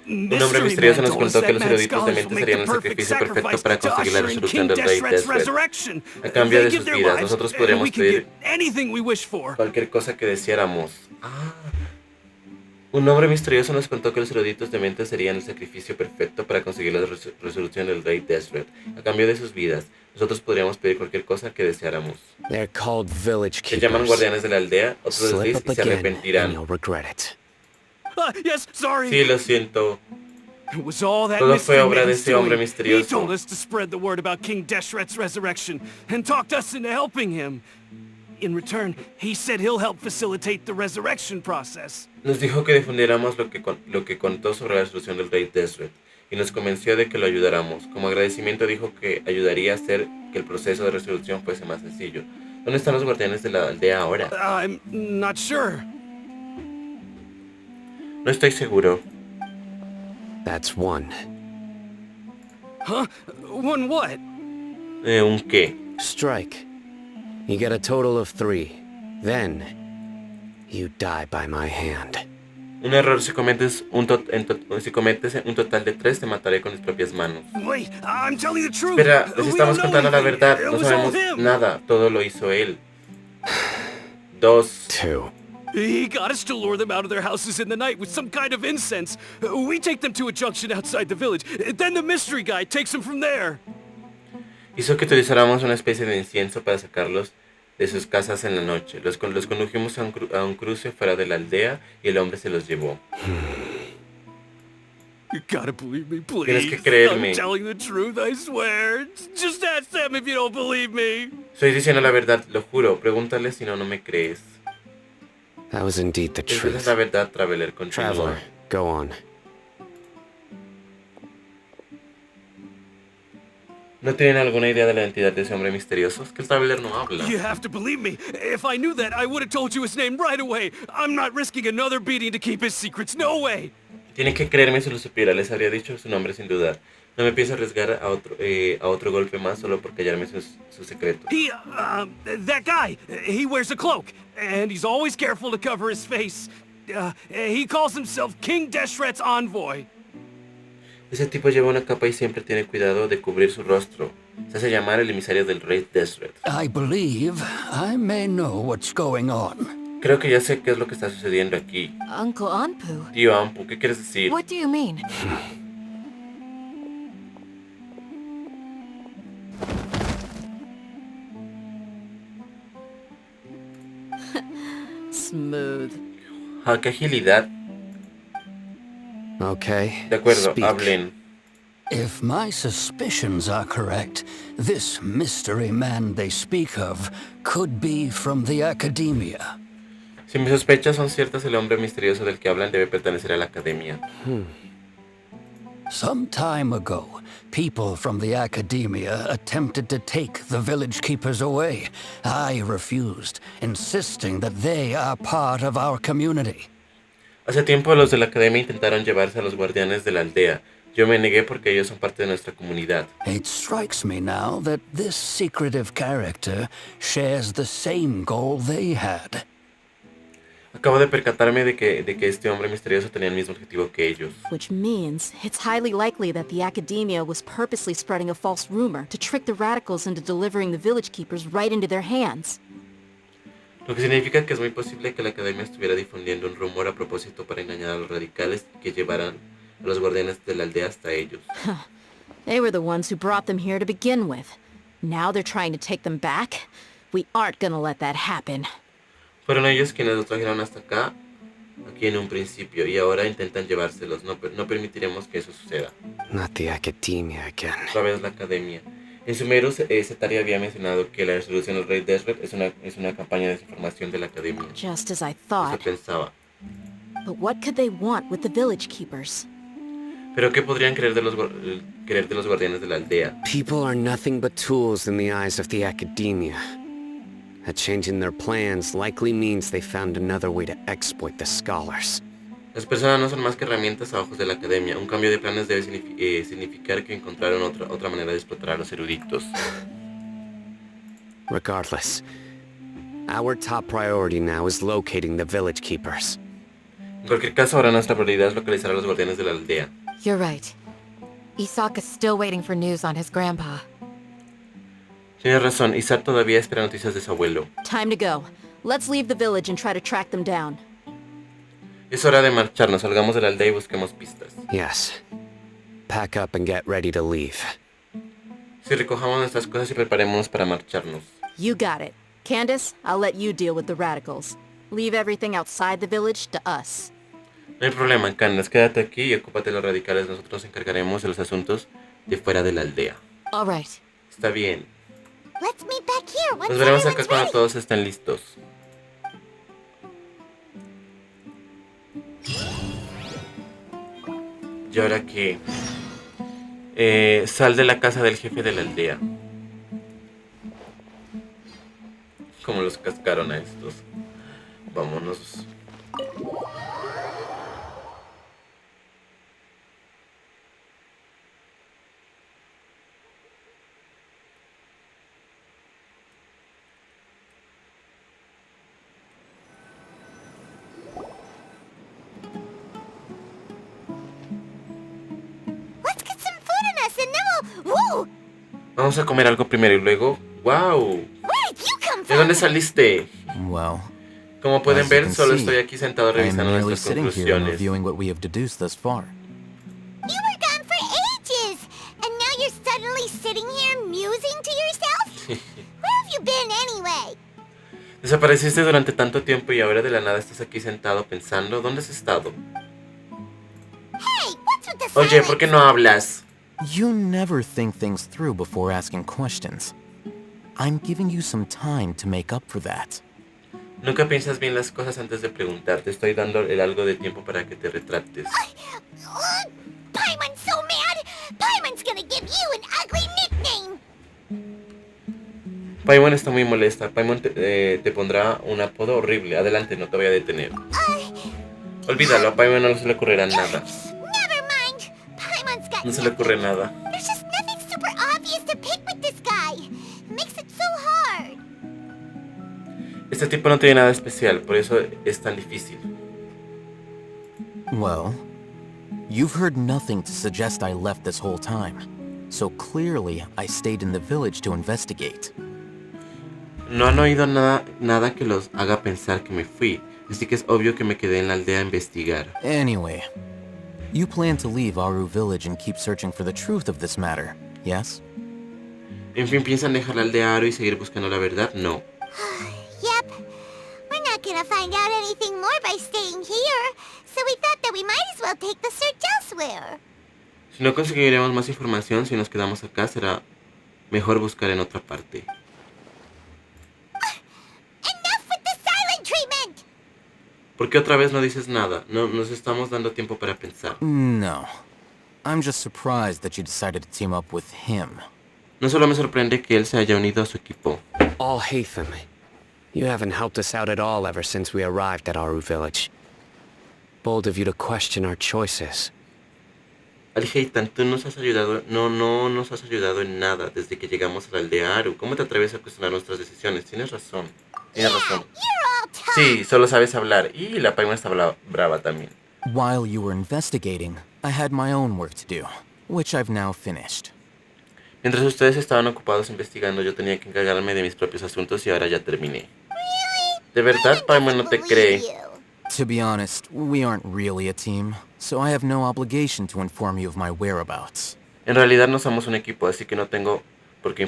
Un hombre misterioso nos contó que los eruditos de mente serían el sacrificio perfecto para conseguir la resolución del Rey Deshret. A cambio de sus vidas, nosotros podríamos pedir cualquier cosa que deseáramos. Un hombre misterioso nos contó que los eruditos de mente serían el sacrificio perfecto para conseguir la resolución del Rey Deshret. A cambio de sus vidas, nosotros podríamos pedir cualquier cosa que deseáramos. They're called village Se llaman keepers. guardianes de la aldea, otro Slip desliz up y se again, and arrepentirán. you'll regret it. Yes, sorry. Sí, lo siento. It was all that Todo fue mystery obra de man's ese hombre doing. He misterioso. told us to spread the word about King Deshret's resurrection and talked us into helping him. In return, he said he'll help facilitate the resurrection process. Nos dijo que difundiéramos lo que contó sobre la resolución del Rey Deshret y nos convenció de que lo ayudáramos. Como agradecimiento dijo que ayudaría a hacer que el proceso de resolución fuese más sencillo. ¿Dónde están los guardianes de la aldea ahora? I'm not sure. No estoy seguro. That's one. Huh? One what? ¿Un qué? Strike. You get a total of 3. Then, you die by my hand. Un error, si cometes un total de 3, te mataré con mis propias manos. Wait, I'm telling the truth. Espera, les We estamos don't know contando la anything. verdad. It No was all sabemos him. nada. Todo lo hizo él. 2. 2. He got us to lure them out of their houses in the night with some kind of incense. We take them to a junction outside the village. Then the mystery guy takes them from there. Hizo que utilizáramos una especie de incienso para sacarlos de sus casas en la noche. Los condujimos a un cruce fuera de la aldea y el hombre se los llevó. You gotta believe me, please. Tienes que creerme. I'm telling the truth, I swear. Just ask them if you don't believe me. Estoy diciendo la verdad, lo juro. Pregúntale si no me crees. That was indeed the Esa es truth. la verdad, Traveler. Continúa. Traveler, go on. ¿No tienen alguna idea de la identidad de ese hombre misterioso? Es que el Traveler no habla. You have to believe me. If I knew that, I would have told you his name right away. I'm not risking another beating to keep his secrets. No way. Tienen que creerme si lo supiera. Les habría dicho su nombre sin dudar. No me pienso arriesgar a otro golpe más solo por callarme su secreto. That guy, he wears a cloak, and he's always careful to cover his face. He calls himself King Deshret's envoy. Ese tipo lleva una capa y siempre tiene cuidado de cubrir su rostro. Se hace llamar el emisario del Rey Deshret. I believe I may know what's going on. Creo que ya sé qué es lo que está sucediendo aquí. Uncle Anpu, Tío Ampu, ¿qué quieres decir? what do you mean? Smooth. Ah, qué agilidad. Okay. De acuerdo, speak. hablen. If my suspicions are correct, this mystery man they speak of could be from the academia. Si mis sospechas son ciertas, el hombre misterioso del que hablan debe pertenecer a la academia. Some time ago, people from the academia attempted to take the village keepers away. I refused, insisting that they are part of our community. Hace tiempo los de la academia intentaron llevarse a los guardianes de la aldea. Yo me negué porque ellos son parte de nuestra comunidad. It strikes me now that this secretive character shares the same goal they had. Acabo de percatarme de que este hombre misterioso tenía el mismo objetivo que ellos. Which means it's highly likely that the academia was purposely spreading a false rumor to trick the radicals into delivering the village keepers right into their hands. Lo que significa que es muy posible que la academia estuviera difundiendo un rumor a propósito para engañar a los radicales y que llevaran a los guardianes de la aldea hasta ellos. They were the ones who brought them here to begin with. Now they're trying to take them back. We aren't gonna let that happen. Fueron ellos quienes los trajeron hasta acá, aquí en un principio, y ahora intentan llevárselos. No permitiremos que eso suceda. Not the academia again. Otra vez la academia. En Sumeru, Setari había mencionado que la resolución del Rey Deshret es una campaña de desinformación de la academia. Just as I Eso thought. pensaba. But what could they want with the village keepers? Pero ¿qué podrían querer de los guardianes de la aldea? People are nothing but tools in the eyes of the academia. A change in their plans likely means they found another way to exploit the scholars. Las personas no son más que herramientas a ojos de la academia. Un cambio de planes debe significar que encontraron otra manera de explotar a los eruditos. Regardless, our top priority now is locating the village keepers. En cualquier caso, ahora nuestra prioridad es localizar a los guardianes de la aldea. You're right. Isaac is still waiting for news on his grandpa. Tienes razón, Isaac todavía espera noticias de su abuelo. Time to go. Let's leave the village and try to track them down. Es hora de marcharnos, salgamos de la aldea y busquemos pistas. Yes. Pack up and get ready to leave. Si recojamos nuestras cosas y preparémonos para marcharnos. You got it. Candace, I'll let you deal with the radicals. Leave everything outside the village to us. No hay problema, Candace, quédate aquí y ocúpate de los radicales. Nosotros nos encargaremos de los asuntos de fuera de la aldea. All right. Está bien. Let's meet back here once Nos veremos acá everyone's cuando ready. todos estén listos. ¿Y ahora qué? Sal de la casa del jefe de la aldea. Como los cascaron a estos. Vámonos. Let's get some food in us and then we'll... Whoa! Vamos a comer algo primero y luego... ¡Wow! Where did you come ¿De from? dónde saliste? Well, Como pueden as you ver, can solo see, estoy aquí sentado I am revisando merely nuestras sitting here and conclusiones. reviewing what we have deduced thus far. You were gone for ages, and now you're suddenly sitting here musing to yourself? Where have you been anyway? Desapareciste durante tanto tiempo y ahora de la nada estás aquí sentado pensando. ¿Dónde has estado? Hey, what's with the Oye, silence? ¿por qué no hablas? You never think things through before asking questions. I'm giving you some time to make up for that. Nunca piensas bien las cosas antes de preguntar. Te estoy dando algo de tiempo para que te retrates. Paimon's so mad! Paimon's gonna give you an ugly nickname! Paimon está muy molesta. Paimon te pondrá un apodo horrible. Adelante, no te voy a detener. Olvídalo, a Paimon no se le ocurrirá nada. Never mind! Paimon's got No se le ocurre nada. There's just nothing super obvious to pick with this guy. It makes it so hard. Este tipo no tiene nada especial, por eso es tan difícil. Well, you've heard nothing to suggest I left this whole time. So clearly, I stayed in the village to investigate. No han oído nada que los haga pensar que me fui, así que es obvio que me quedé en la aldea a investigar. Anyway, you plan to leave Aru village and keep searching for the truth of this matter, yes? En fin, ¿piensan dejar la aldea Aro y seguir buscando la verdad? No. Yep. We're not gonna find out anything more by staying here, so we thought that we might as well take the search elsewhere. Si no conseguiremos más información, si nos quedamos acá, será mejor buscar en otra parte. Enough with the silent treatment! ¿Por qué otra vez no dices nada? No nos estamos dando tiempo para pensar. No. I'm just surprised that you decided to team up with him. No solo me sorprende que él se haya unido a su equipo. All Hatham, you haven't helped us out at all ever since we arrived at Aru village. Bold of you to question our choices. Alheitan, tú nos has ayudado, no nos has ayudado en nada desde que llegamos a la aldea Aru. ¿Cómo te atreves a cuestionar nuestras decisiones? Tienes razón. Tienes razón. Sí, solo sabes hablar. Y la Paimon está brava también. While you were investigating, I had my own work to do, which I've now finished. Mientras ustedes estaban ocupados investigando, yo tenía que encargarme de mis propios asuntos y ahora ya terminé. ¿De verdad, Paimon no te cree? To be honest, we aren't really a team, so I have no obligation to inform you of my whereabouts. En realidad no somos un equipo, así que no tengo por qué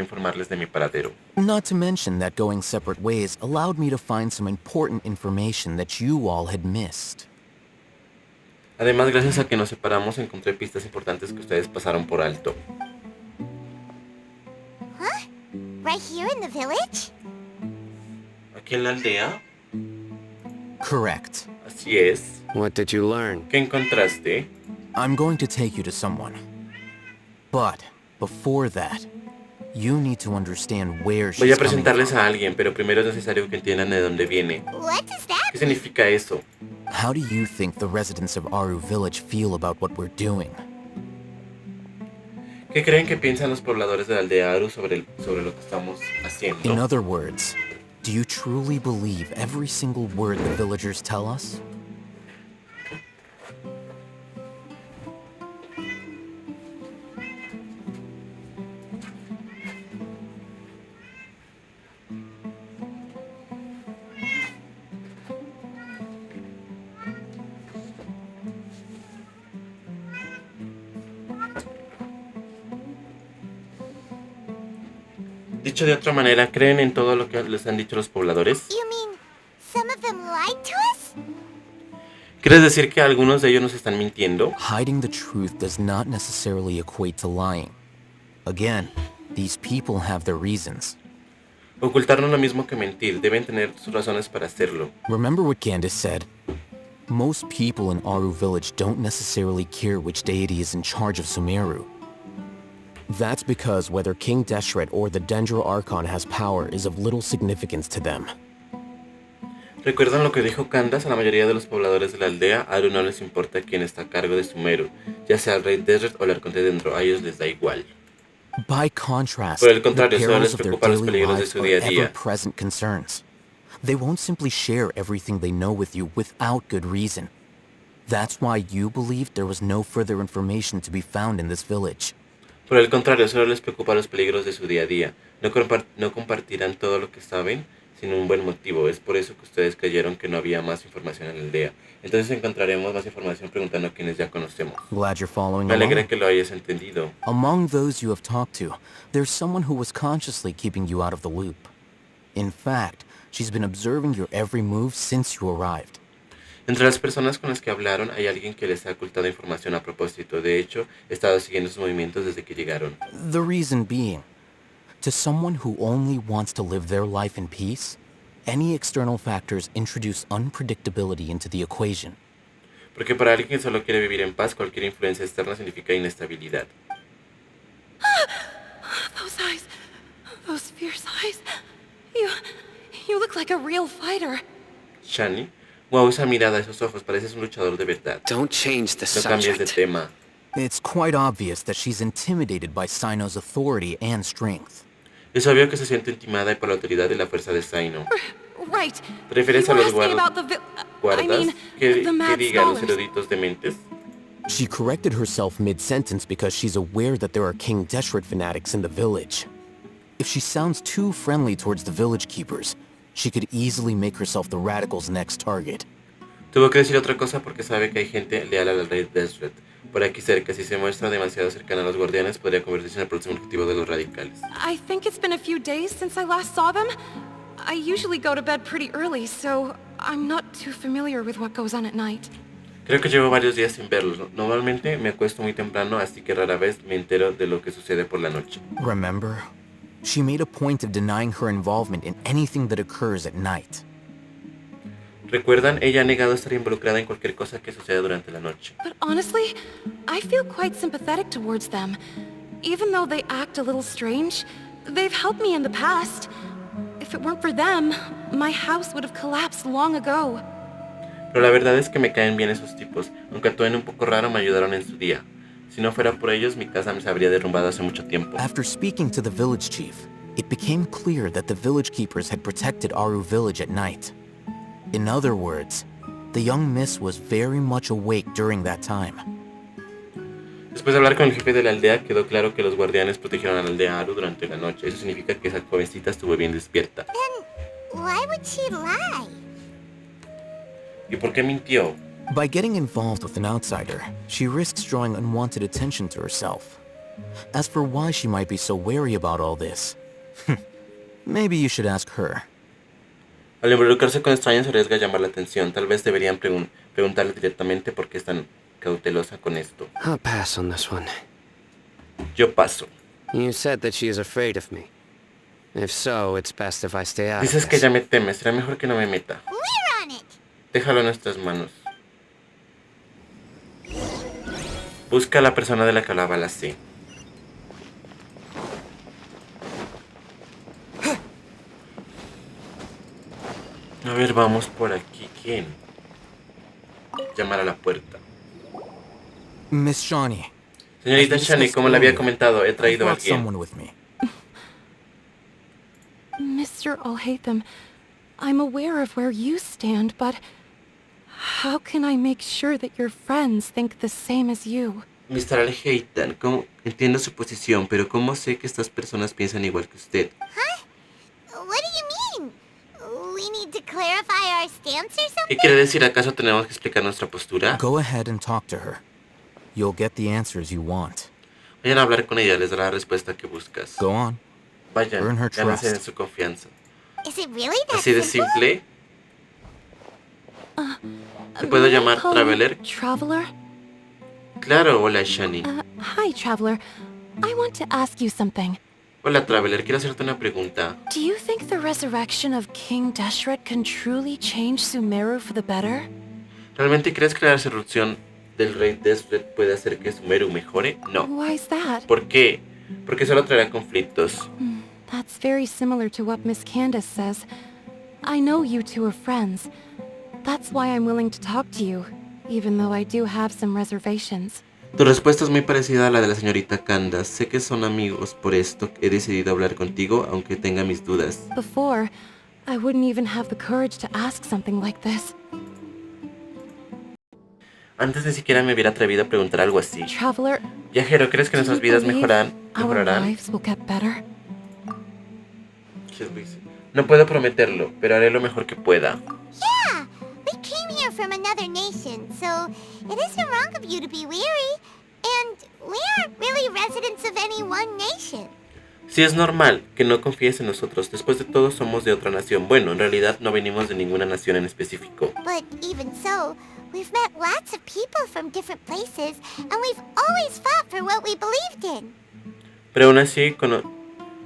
informarles de mi paradero. Not to mention that going separate ways allowed me to find some important information that you all had missed. Además, gracias a que nos separamos, encontré pistas importantes que ustedes pasaron por alto. Huh? Right here in the village? ¿Aquí en la aldea? Correct. Así es. What did you learn? ¿Qué encontraste? I'm going to take you to someone. But, before that, you need to understand where she's Voy a coming presentarles from. a alguien, pero primero es necesario que entiendan de dónde viene. What does that ¿Qué significa eso? How do you think the residents of Aru Village feel about what we're doing? ¿Qué creen que piensan los pobladores de la aldea Aru sobre lo que estamos haciendo? In other words, do you truly believe every single word the villagers tell us? Dicho de otra manera, ¿creen en todo lo que les han dicho los pobladores? You mean some of them lied to us? ¿Quieres decir que algunos de ellos nos están mintiendo? Hiding the truth does not necessarily equate to lying. Again, these people have their reasons. Ocultar no es lo mismo que mentir, deben tener sus razones para hacerlo. Remember what Candace said? Most people in Aru Village don't necessarily care which deity is in charge of Sumeru. That's because whether King Deshret or the Dendro Archon has power is of little significance to them. ¿Recuerdan lo que dijo Candace? A la mayoría de los pobladores de la aldea Aru no les importa quién está a cargo de Sumeru, ya sea el Rey Deshret o el Arconte Dendro, a ellos les da igual. By contrast, Por el the contrario, solo les perils of their preocupan los daily peligros de lives su are día a día. ever-present concerns. They won't simply share everything they know with you without good reason. That's why you believed there was no further information to be found in this village. Por el contrario, solo les preocupa los peligros de su día a día. No compartirán todo lo que saben sin un buen motivo. Es por eso que ustedes creyeron que no había más información en la aldea. Entonces encontraremos más información preguntando a quienes ya conocemos. Glad you're following Me alegra along. que lo hayas entendido. Among those you have talked to, there's someone who was consciously keeping you out of the loop. In fact, she's been observing your every move since you arrived. Entre las personas con las que hablaron hay alguien que les ha ocultado información a propósito. De hecho, he estado siguiendo sus movimientos desde que llegaron. The reason being, to someone who only wants to live their life in peace, any external factors introduce unpredictability into the equation. Porque para alguien que solo quiere vivir en paz, cualquier influencia externa significa inestabilidad. Those eyes. Those fierce eyes. You look like a real fighter. Shani, wow, esa mirada, esos ojos, pareces un luchador de verdad. Don't change the No cambies de subject. tema. It's quite obvious that she's intimidated by Sino's authority and strength. Es obvio que se siente intimada por la autoridad y la fuerza de Saino. Right. ¿Te refieres You a were los asking about the guardas? ¿Qué mad digan los scholars. eruditos dementes? She corrected herself mid-sentence because she's aware that there are King Deshret fanatics in the village. If she sounds too friendly towards the village keepers, she could easily make herself the radicals' next target. Tuvo que decir otra cosa porque sabe que hay gente leal al Rey Deshret. Por aquí cerca, si se muestra demasiado cercana a los guardianes, podría convertirse en el próximo objetivo de los radicales. I think it's been a few days since I last saw them. I usually go to bed pretty early, so I'm not too familiar with what goes on at night. Creo que llevo varios días sin verlos. Normalmente me acuesto muy temprano, así que rara vez me entero de lo que sucede por la noche. Remember? She made a point of denying her involvement in anything that occurs at night. ¿Recuerdan? Ella ha negado estar involucrada en cualquier cosa que suceda durante la noche. But honestly, I feel quite sympathetic towards them. Even though they act a little strange, they've helped me in the past. If it weren't for them, my house would have collapsed long ago. Pero la verdad es que me caen bien esos tipos. Aunque actúen un poco raro, me ayudaron en su día. Si no fuera por ellos, mi casa se habría derrumbado hace mucho tiempo. After speaking to the village chief, it became clear that the village keepers had protected Aru village at night. In other words, the young miss was very much awake during that time. Después de hablar con el jefe de la aldea, quedó claro que los guardianes protegieron a la aldea Aru durante la noche. Eso significa que esa jovencita estuvo bien despierta. Then why would she lie? ¿Y por qué mintió? By getting involved with an outsider, she risks drawing unwanted attention to herself. As for why she might be so wary about all this, maybe you should ask her. Al involucrarse con extraños se arriesga a llamar la atención. Tal vez deberían preguntarle directamente por qué es tan cautelosa con esto. I'll pass on this one. Yo paso. You said that she is afraid of me. If so, it's best if I stay out of Dices que this. ella me teme. Será mejor que no me meta. We're on it. Déjalo en nuestras manos. Busca a la persona de la que hablaba la C. A ver, vamos por aquí. ¿Quién? Llamar a la puerta. Miss Shawnee. Señorita Shani, como le había comentado, he I traído a brought alguien. someone with me. Mr. Alhaitham, I'm aware of where you stand, but how can I make sure that your friends think the same as you? Mr. Alheitan, entiendo su posición, pero ¿cómo sé que estas personas piensan igual que usted? What do you mean? We need to clarify our stance or ¿Qué something? quiere decir? ¿Acaso tenemos que explicar nuestra postura? Go ahead and talk to her. You'll get the answers you want. Vayan a hablar con ella, les dará la respuesta que buscas. Go on. Vayan, Earn her gánense trust. en su confianza. Is it really that Así de simple? simple. ¿Te puedo May I llamar call you Traveler? Traveler? Claro, hola Shani. Hi, Traveler. I want to ask you something. Hola Traveler, quiero hacerte una pregunta. Do you think the resurrection of King Deshret can truly change Sumeru for the better? ¿Realmente crees que la resurrección del Rey Deshret puede hacer que Sumeru mejore? No. Why is that? ¿Por qué? Porque solo traerá conflictos. That's very similar to what Miss Candace says. I know you two are friends. That's why I'm willing to talk to you, even though I do have some reservations. Tu respuesta es muy parecida a la de la señorita Candace. Sé que son amigos, por esto he decidido hablar contigo, aunque tenga mis dudas. Before, I wouldn't even have the courage to ask something like this. Antes ni siquiera me hubiera atrevido a preguntar algo así. Traveler, Viajero, ¿crees que do nuestras you vidas believe our mejorarán? lives will get better? No puedo prometerlo, pero haré lo mejor que pueda. Yeah, we came here from another nation, so it isn't wrong of you to be weary. And we aren't really residents of any one nation. Sí, es normal que no confíes en nosotros. Después de todo, somos de otra nación. Bueno, en realidad no venimos de ninguna nación en específico. But even so, we've met lots of people from different places, and we've always fought for what we believed in. Pero aún así,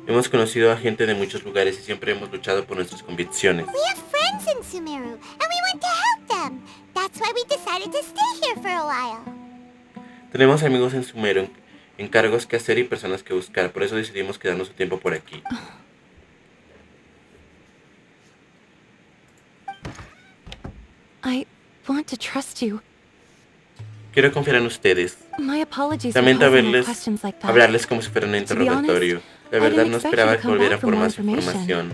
hemos conocido a gente de muchos lugares y siempre hemos luchado por nuestras convicciones. We have friends in Sumeru, and we want to help them. That's why we decided to stay here for a while. Tenemos amigos en Sumeru, encargos que hacer y personas que buscar. Por eso decidimos quedarnos un tiempo por aquí. I want to trust you. Quiero confiar en ustedes. My apologies for Lamento posing my questions like that. hablarles como si fuera un To be honest, interrogatorio. La I verdad didn't no expect esperaba you to que come volvieran back por for more más información.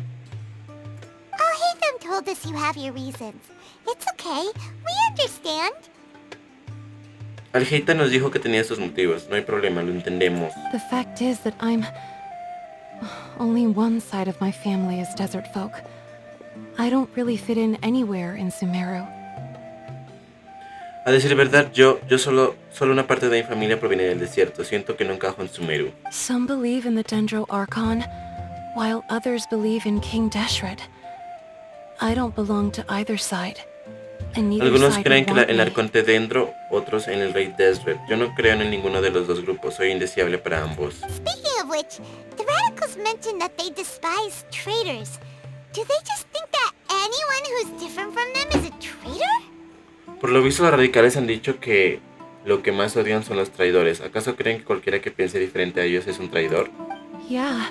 Alhaitham told us you have your reasons. It's okay. We understand. Alheita nos dijo que tenía sus motivos. No hay problema, lo entendemos. The fact is that only one side of my family is desert folk. I don't really fit in anywhere in Sumeru. A decir verdad, yo solo una parte de mi familia proviene del desierto. Siento que no encajo en Sumeru. Some believe in the Dendro Archon, while others believe in King Deshret. I don't belong to either side. And neither Algunos side creen would que want el me. Arconte Dendro, otros en el Rey Deshret. Yo no creo en ninguno de los dos grupos. Soy indeseable para ambos. Speaking of which, the radicals mentioned that they despise traitors. Do they just think that anyone who's different from them is a traitor? Por lo visto, los radicales han dicho que lo que más odian son los traidores. ¿Acaso creen que cualquiera que piense diferente a ellos es un traidor? Yeah.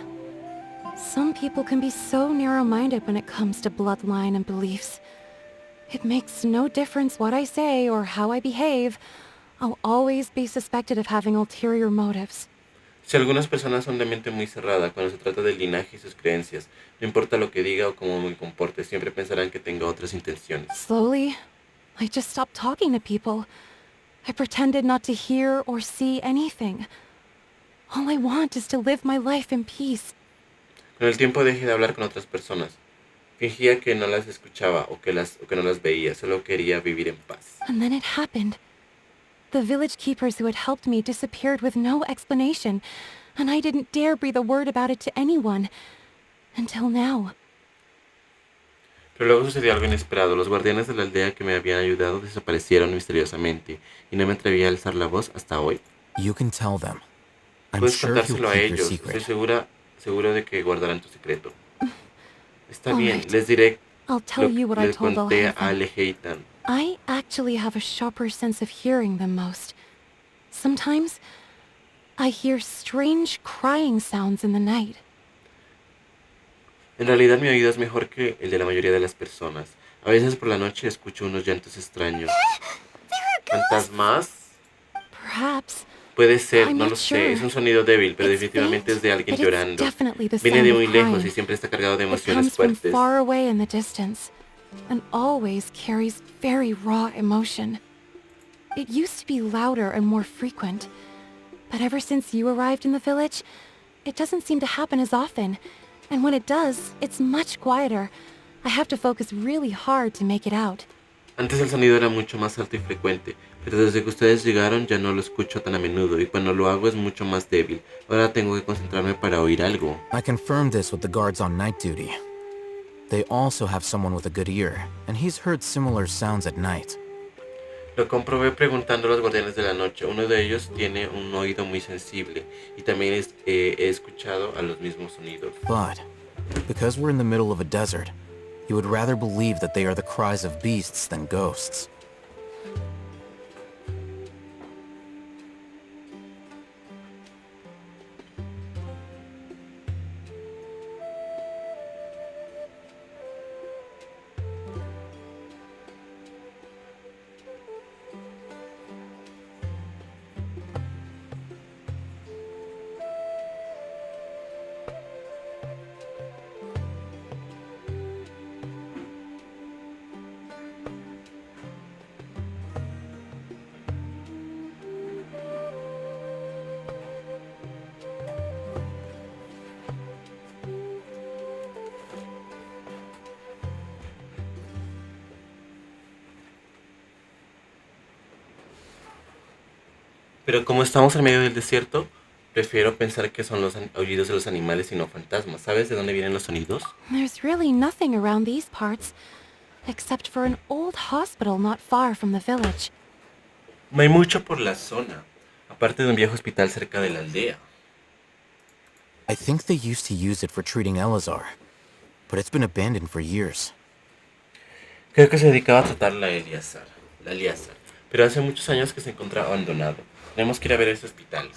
Some people can be so narrow-minded when it comes to bloodline and beliefs. It makes no difference what I say or how I behave. I'll always be suspected of having ulterior motives. Si algunas personas son de mente muy cerrada cuando se trata del linaje y sus creencias, no importa lo que diga o cómo me comporte, siempre pensarán que tengo otras intenciones. Slowly, I just stopped talking to people. I pretended not to hear or see anything. All I want is to live my life in peace. Con el tiempo dejé de hablar con otras personas. Fingía que no las escuchaba o que no las veía, solo quería vivir en paz. And then it happened. The village keepers who had helped me disappeared with no explanation, and I didn't dare breathe a word about it to anyone. Until now. Pero luego sucedió algo inesperado. Los guardianes de la aldea que me habían ayudado desaparecieron misteriosamente y no me atreví a alzar la voz hasta hoy. You can tell them. I'm Puedes sure he'll contárselo a keep your ellos. Estoy secret. seguro de que guardarán tu secreto. Está All bien, right. les diré I'll lo tell you what I que told conté a Alhaven. Aleheitan. I actually have a sharper sense of hearing than most. Sometimes, I hear strange crying sounds in the night. En realidad mi oído es mejor que el de la mayoría de las personas. A veces por la noche escucho unos llantos extraños. ¿Fantasmas? Perhaps. Puede ser, I'm no not lo sure. sé. Es un sonido débil, pero It's definitivamente es de faint, alguien but it's llorando. definitely the Viene sound de of muy lejos crying. y siempre está cargado de It emociones comes from fuertes. far away in the distance, and always carries very raw emotion. It used to be louder and more frequent, but ever since you arrived in the village, it doesn't seem to happen as often, and when it does, it's much quieter. I have to focus really hard to make it out. Antes el sonido era mucho más alto y frecuente, pero desde que ustedes llegaron ya no lo escucho tan a menudo y cuando lo hago es mucho más débil. Ahora tengo que concentrarme para oír algo. I confirmed this with the guards on night duty. They also have someone with a good ear, and he's heard similar sounds at night. Lo comprobé preguntando a los guardianes de la noche. Uno de ellos tiene un oído muy sensible y también he escuchado a los mismos sonidos. But, because we're in the middle of a desert, you would rather believe that they are the cries of beasts than ghosts. Pero como estamos en medio del desierto, prefiero pensar que son los aullidos de los animales y no fantasmas. ¿Sabes de dónde vienen los sonidos? There's really nothing around these parts, except for an old hospital not far from the village. No hay mucho por la zona, aparte de un viejo hospital cerca de la aldea. I think they used to use it for treating Elazar, but it's been abandoned for years. Creo que se dedicaba a tratar la Eliazar, pero hace muchos años que se encuentra abandonado. Tenemos que ir a ver ese hospital.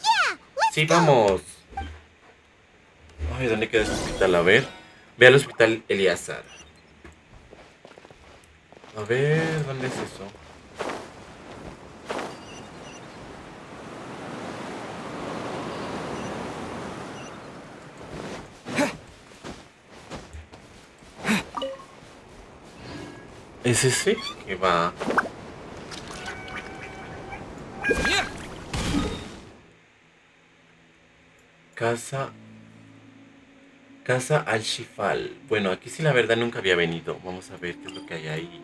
Sí, vamos. Ay, ¿dónde queda ese hospital? A ver. Ve al hospital Eliazar. A ver, ¿dónde es eso? ¿Es ese? Que va. Casa Al-Shifal. Bueno, aquí sí la verdad nunca había venido. Vamos a ver qué es lo que hay ahí.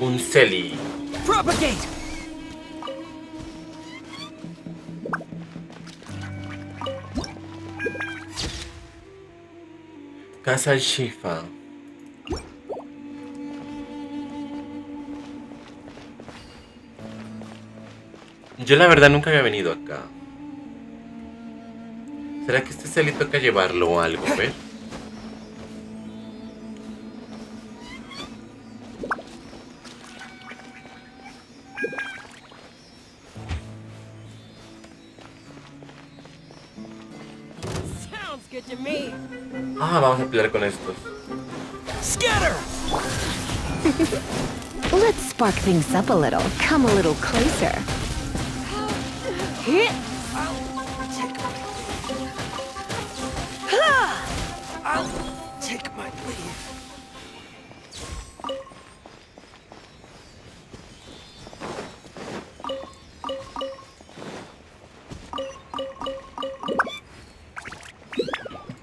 Un Celi. Propagate! Casa Al-Shifa. Yo la verdad nunca había venido acá. ¿Será que este Celi toca llevarlo o algo? A ver. Ah, vamos a pelear con estos. Let's spark things up a little. Come a little closer. I'll take my leave.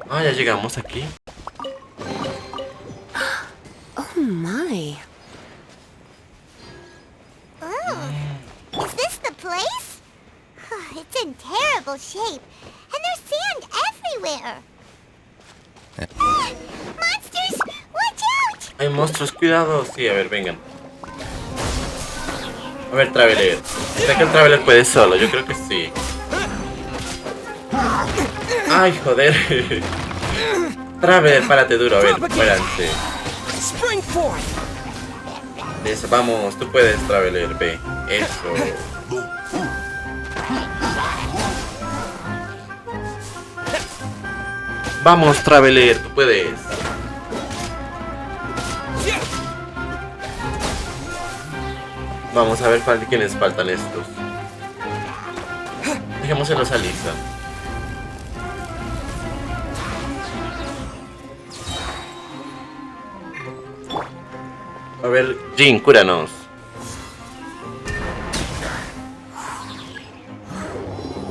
Ah, ya llegamos aquí. Oh my. Oh, is this the place? It's in terrible shape, and there's sand everywhere. Monsters, watch out! Hay monstruos, cuidado. Sí, a ver, vengan. A ver, Traveler. ¿Será que el Traveler puede solo? Yo creo que sí. Ay, joder. Traveler, párate duro, a ver, muéranse. Eso, vamos, tú puedes, Traveler, ve. Eso. Vamos, Traveler, tú puedes. Vamos a ver quiénes faltan estos. Dejémoselos a Lisa. A ver, Jin, cúranos.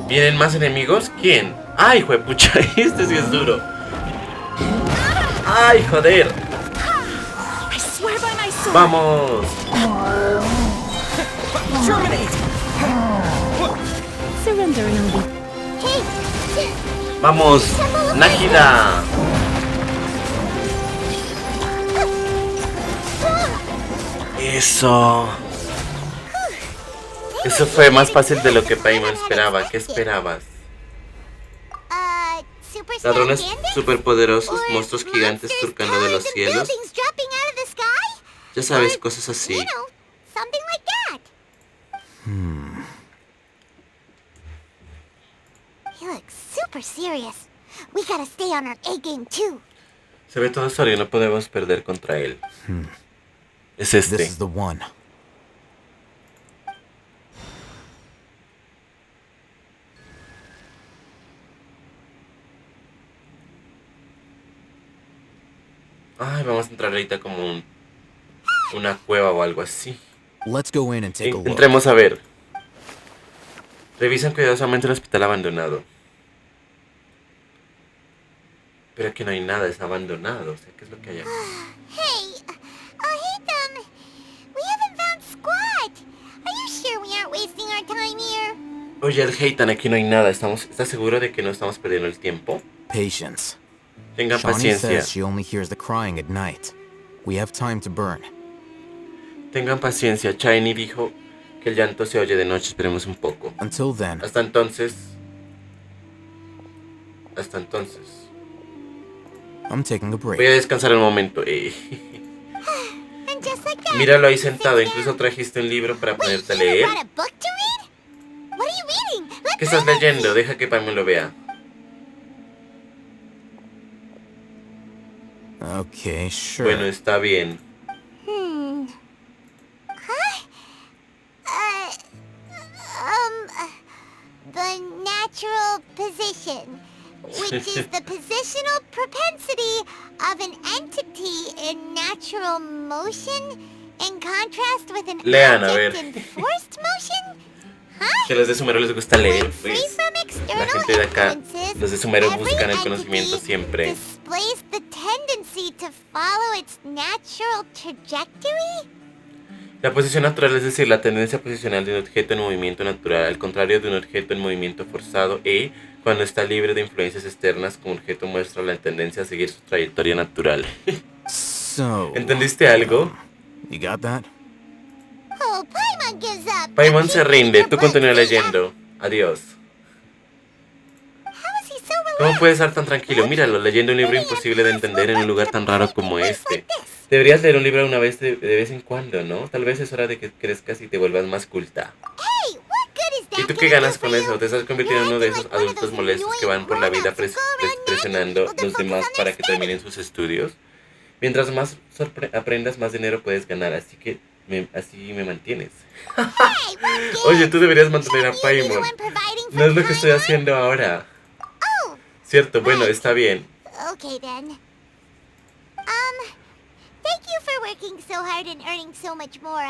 ¿Vienen más enemigos? ¿Quién? ¡Ay, juepucha! Este sí es duro. ¡Ay, joder! ¡Vamos! ¡Vamos! ¡Nájida! Eso. Eso fue más fácil de lo que Paimon esperaba. ¿Qué esperabas? Ladrones superpoderosos, monstruos gigantes surcando de los cielos. Ya sabes, cosas así. Se ve todo serio, no podemos perder contra él. Es este. This is the one. Ay, vamos a entrar ahorita como una cueva o algo así. Let's go in and take a look. Entremos a ver. Revisan cuidadosamente el hospital abandonado. Pero aquí no hay nada, es abandonado. O sea, ¿qué es lo que hay aquí? Hey, Hitam, we haven't found squat. Are you sure we aren't wasting our time here? Oye, el Heitan, aquí no hay nada. ¿Estás seguro de que no estamos perdiendo el tiempo? Patience. Tengan Shawnee paciencia. says she only hears the crying at night. We have time to burn. Tengan paciencia. Shiny dijo que el llanto se oye de noche. Esperemos un poco. Until then. Hasta entonces. I'm taking a break. Voy a descansar un momento. Míralo ahí sentado. Incluso trajiste un libro para ponerte a leer. ¿Qué estás leyendo? Deja que Paimon lo vea. Okay, sure. Bueno, está bien. The natural position, which is the positional propensity of an entity in natural motion, in contrast with an object in forced motion. Que a los de Sumero les gusta leer, pues. La gente de acá, los de Sumero buscan el conocimiento siempre. Displays the tendency to follow its natural trajectory. La posición natural, es decir, la tendencia posicional de un objeto en movimiento natural, al contrario de un objeto en movimiento forzado, cuando está libre de influencias externas, como objeto muestra la tendencia a seguir su trayectoria natural. ¿Entendiste algo? You got that? Oh, Paimon gives up. Paimon se rinde, tú continúa leyendo. Adiós. ¿Cómo puedes estar tan tranquilo? Míralo, leyendo un libro imposible de entender en un lugar tan raro como este. Deberías leer un libro una vez de vez en cuando, ¿no? Tal vez es hora de que crezcas y te vuelvas más culta. ¿Y tú qué ganas con eso? Te estás convirtiendo en uno de esos adultos molestos que van por la vida presionando a los demás para que terminen sus estudios. Mientras más aprendas, más dinero puedes ganar, así que así me mantienes. Oye, tú deberías mantener a Paimon. No es lo que estoy haciendo ahora. Cierto, bueno, está bien. Okay then. Thank you for working so hard and earning so much more.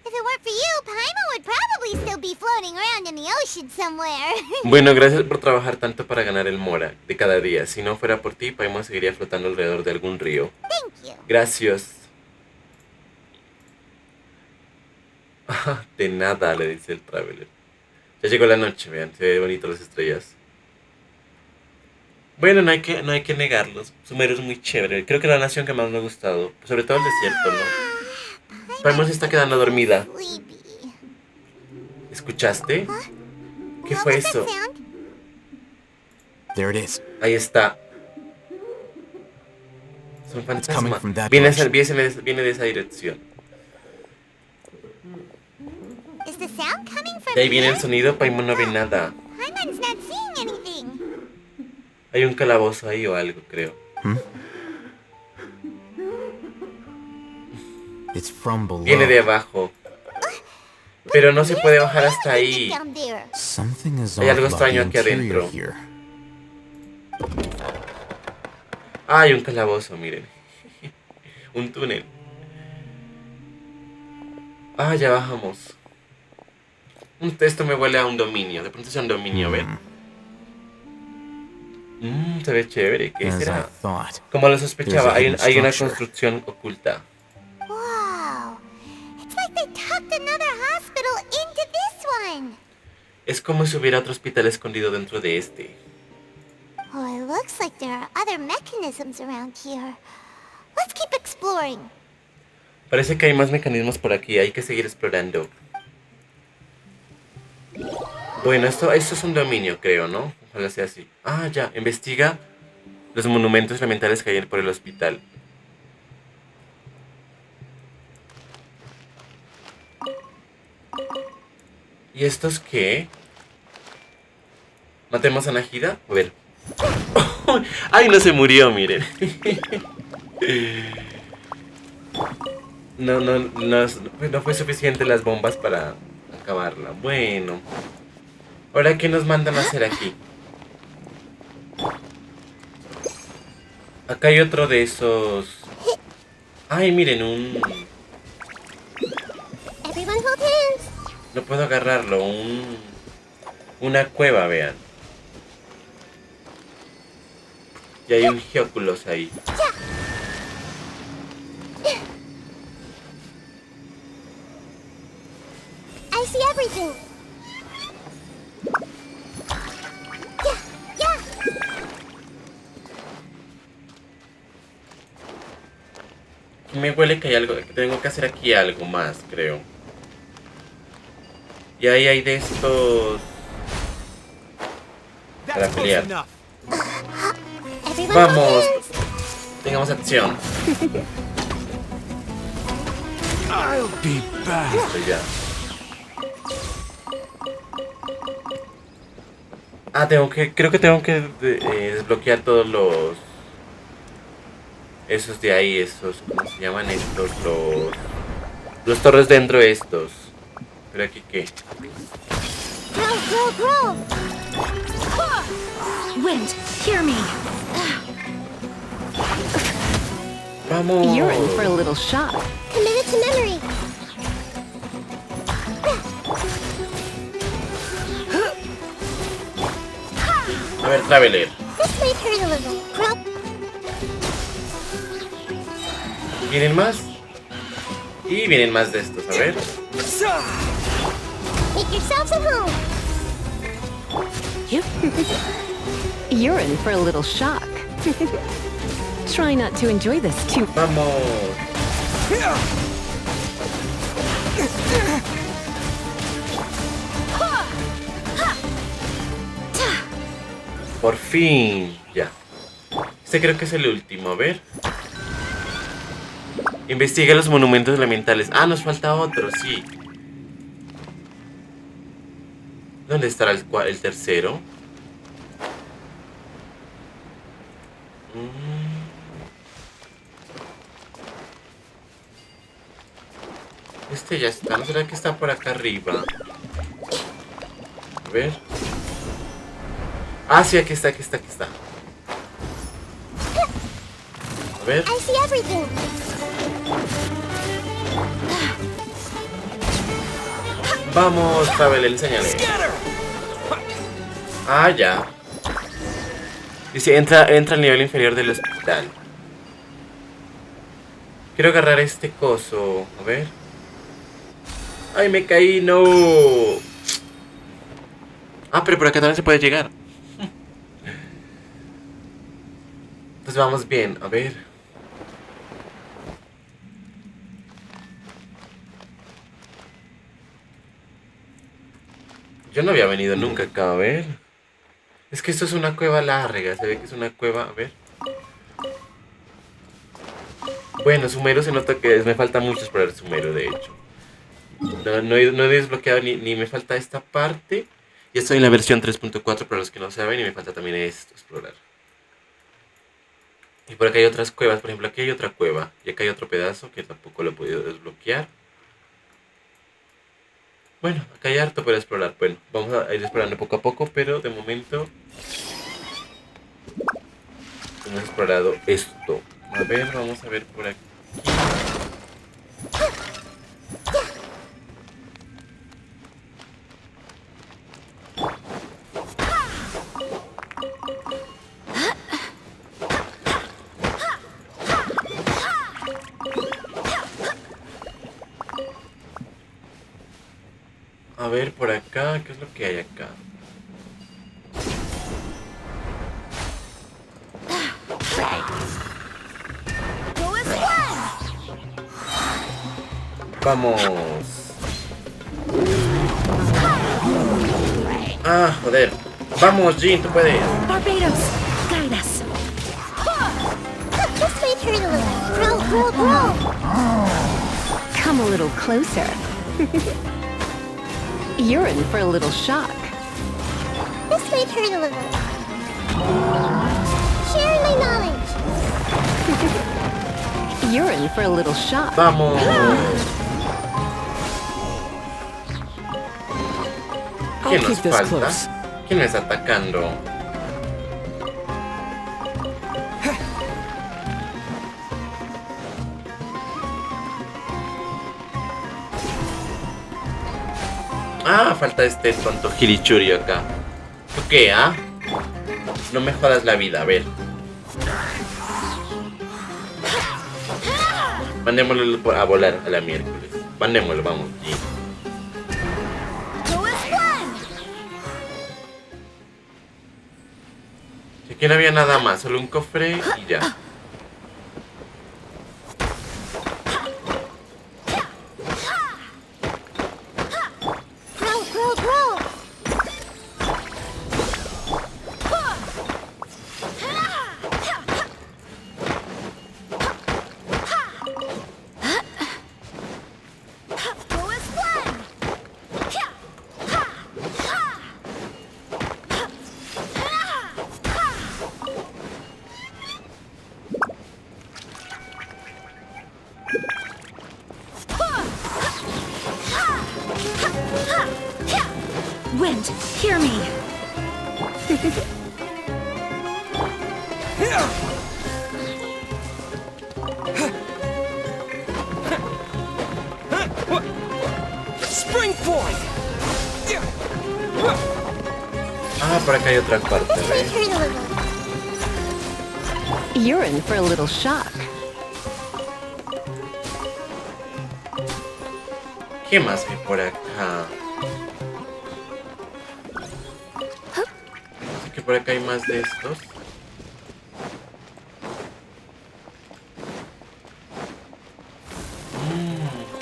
If it weren't for you, Paimon would probably still be floating around in the ocean somewhere. Bueno, gracias por trabajar tanto para ganar el Mora de cada día. Si no fuera por ti, Paimon seguiría flotando alrededor de algún río. Thank you. Gracias. De nada, le dice el Traveler. Ya llegó la noche, vean, se ve bonito las estrellas. Bueno, no hay que negarlos. Sumeru es muy chévere. Creo que es la nación que más me ha gustado. Sobre todo el desierto, ¿no? Paimon se está quedando dormida. ¿Escuchaste? ¿Qué fue eso? There it is. Ahí está. Son fantasmas. Viene de esa dirección. De ahí viene el sonido, Paimon no ve nada. Paimon's not seeing anything. Hay un calabozo ahí o algo, creo. It's from below. Viene de abajo. Pero no se puede bajar hasta ahí. Something is Hay algo off about extraño the aquí interior adentro. here. Ah, hay un calabozo, miren. Un túnel. Ah, ya bajamos. Esto me huele a un dominio. De pronto es un dominio, ¿ven? Se ve chévere. ¿Qué As I será? thought. Como lo sospechaba, hay una structure. construcción oculta. Wow. It's like they tucked another hospital into this one. Es como si hubiera otro hospital escondido dentro de este. Oh, it looks like there are other mechanisms around here. Let's keep exploring. Parece que hay más mecanismos por aquí. Hay que seguir explorando. Bueno, esto es un dominio, creo, ¿no? Ojalá sea así. Ah, ya. Investiga los monumentos elementales que hay por el hospital. ¿Y estos qué? ¿Matemos a Najida? A ver. ¡Ay, no se murió, miren! No fue suficiente las bombas para acabarla. Bueno. Ahora, ¿qué nos mandan a hacer aquí? Acá hay otro de esos... Ay, miren, Everyone hold hands. No puedo agarrarlo, una cueva, vean. Y hay un geóculos ahí. I see everything. Yeah. Me huele que hay algo, que tengo que hacer aquí algo más, creo. Y ahí hay de estos... para pelear. Everyone ¡Vamos! hold hands. Tengamos acción. I'll be back. Listo, ya. Ah, creo que tengo que desbloquear todos los... Esos de ahí, esos... ¿Cómo se llaman estos? Los torres dentro de estos. Pero aquí, ¿qué? Grow. Wind, hear me. ¡Vamos! You're in for a little shock. Commit it to memory. A ver, Traveler. This might hurt a little. Grow. ¿Vienen más? Y vienen más de estos, a ver. Make yourselves at home. You're in for a little shock. Try not to enjoy this too. ¡Vamos! Por fin. Ya. Este creo que es el último, a ver. Investiga los monumentos elementales. Ah, nos falta otro, sí. ¿Dónde estará el tercero? Este ya está. ¿No será que está por acá arriba? A ver. Ah, sí, aquí está, aquí está, aquí está. A ver. I see everything. Vamos, Pavel, enséñale. Ah, ya. Dice, entra al nivel inferior del hospital. Quiero agarrar este coso. A ver. ¡Ay, me caí! ¡No! Ah, pero por acá también se puede llegar. Pues vamos bien. A ver. Yo no había venido nunca acá, a ver. Es que esto es una cueva larga. Se ve que es una cueva, a ver. Bueno, Sumero se nota que me falta mucho explorar Sumero, de hecho. No he desbloqueado ni me falta esta parte. Y estoy en la versión 3.4 para los que no saben. Y me falta también esto, explorar. Y por acá hay otras cuevas. Por ejemplo, aquí hay otra cueva. Y acá hay otro pedazo que tampoco lo he podido desbloquear. Bueno, acá hay harto para explorar. Bueno, vamos a ir explorando poco a poco. Pero de momento hemos explorado esto. A ver, vamos a ver por aquí. A ver por acá, ¿qué es lo que hay acá? Vamos. Ah, joder. Vamos, Jean, tú puedes. Barbados, guide us. This way, turtle. Grow. Come a little closer. You're in for a little shock. This way, turtle. Share my knowledge. You're in for a little shock. Vamos. ¿Quién nos falta? ¿Quién me está atacando? Ah, falta este tonto gilichuri acá. ¿Tú qué, ah? No me jodas la vida, a ver. Mandémoslo a volar a la miércoles. Mandémoslo, vamos. Sí. Aquí no había nada más, solo un cofre y ya. Wind, hear me. Ah, por acá hay otra parte, ¿ves? You're in for a little shock. ¿Qué más hay por acá? Así que por acá hay más de estos.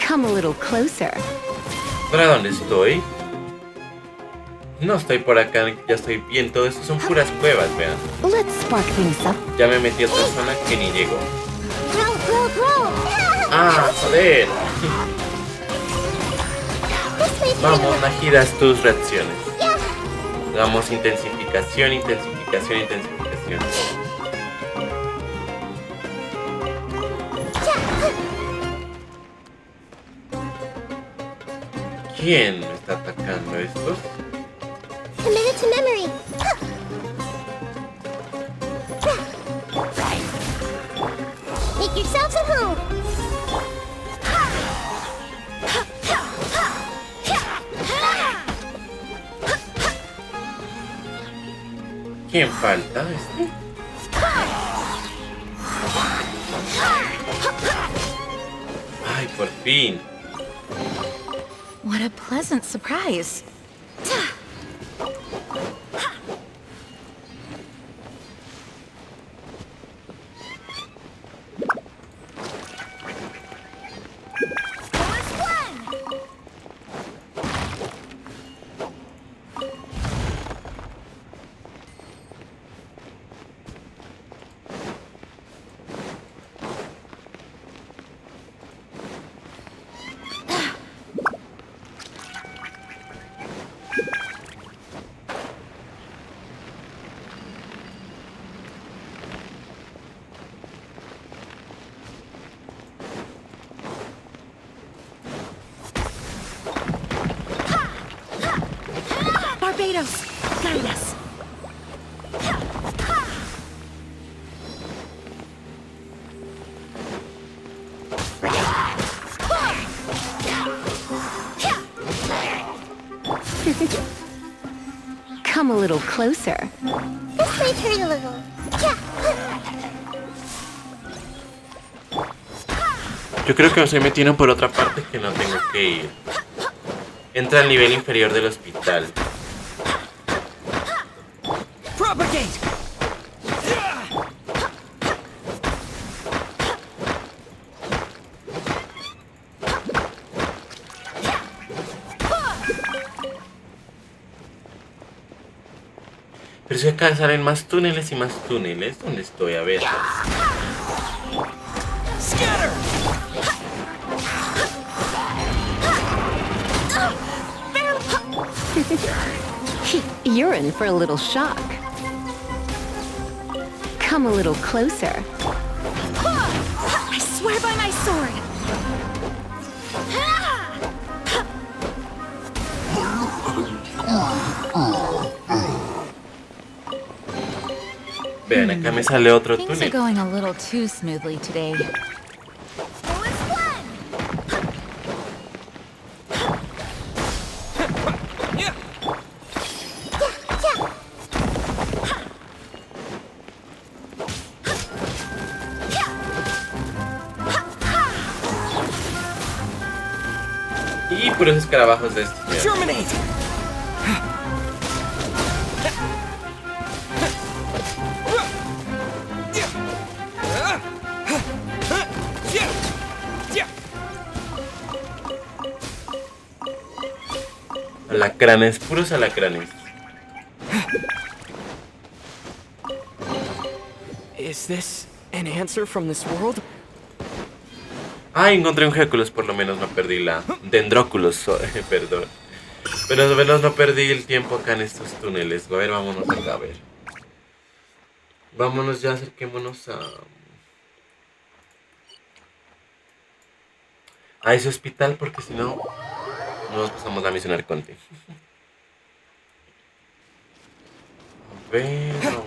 Come a little closer. ¿Para dónde estoy? No estoy por acá, ya estoy bien. Todo esto son puras cuevas, vean. Let's spark things up. Ya me metí a otra zona que ni llego. Ah, joder. Vamos, Najiras, tus reacciones. Hagamos intensificación, intensificación, intensificación. ¿Quién me está atacando estos? Commit it to memory. Make yourselves at home. ¿Quién falta? ¿Este? Ay, por fin. What a pleasant surprise. Barbados, guide us. Come a little closer. This might hurt a little. Yo creo que se metieron por otra parte que no tengo que ir. Entra al nivel inferior del hospital. Propagate! Pero si acá salen más túneles y más túneles. ¿Dónde estoy? A ver. Scatter! You're in for a little shock. Come a little closer. I swear by my sword. Vean, acá me sale otro Things are túnel. going a little too smoothly today. Y puros escarabajos de estos. Vean. Terminate! Alacranes, puros alacranes. Is this an answer from this world? Ah, encontré un Géculos, por lo menos no perdí la... Dendróculos, perdón. Pero al menos no perdí el tiempo acá en estos túneles. A ver, vámonos acá, a ver. Vámonos ya, acerquémonos a ese hospital, porque si no, no nos pasamos la Misión Arconte. A ver, vamos.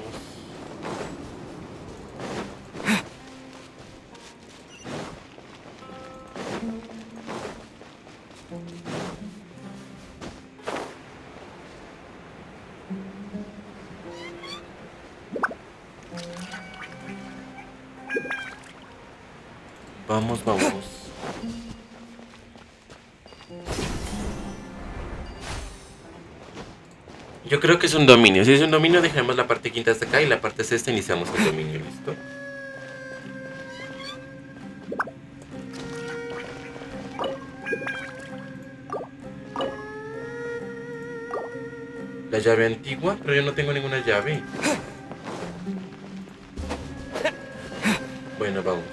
Vamos, vamos. Yo creo que es un dominio. Si es un dominio, dejemos la parte quinta hasta acá y la parte sexta iniciamos el dominio. ¿Listo? La llave antigua, pero yo no tengo ninguna llave. Bueno, vamos.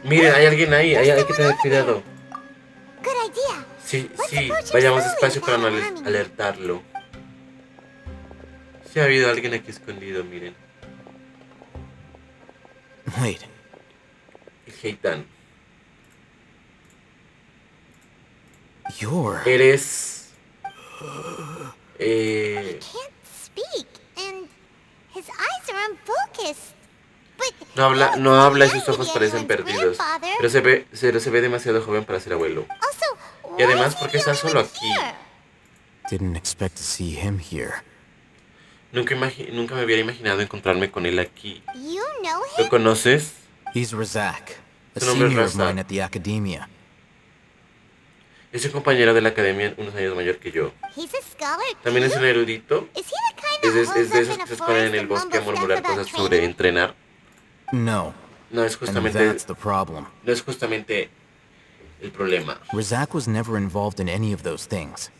Miren, hay alguien ahí, hay que tener cuidado. Good idea. Sí, sí, vayamos despacio para no alertarlo. Sí ha habido alguien aquí escondido, miren. Wait, El Heitan. you're... Eres... Can't speak, and his eyes are unfocused. But No habla y sus ojos parecen perdidos. Pero se ve demasiado joven para ser abuelo. also, Y además, why ¿por is qué he está the solo only one aquí? here? Didn't expect to see him here. Nunca me hubiera imaginado encontrarme con él aquí. You know ¿Lo him? conoces? He's Razak, a Su nombre es senior of Razak. mine at the Academia. Es un compañero de la academia unos años mayor que yo. He's a scholar También es too? un erudito. Is he the kind Es that de holds up esos in a que se ponen en forest el and bosque a mumbles murmurar stuff about cosas sobre training? entrenar. No, No es and justamente, that's the problem. no es justamente el problema. Razak was never involved in any of those things.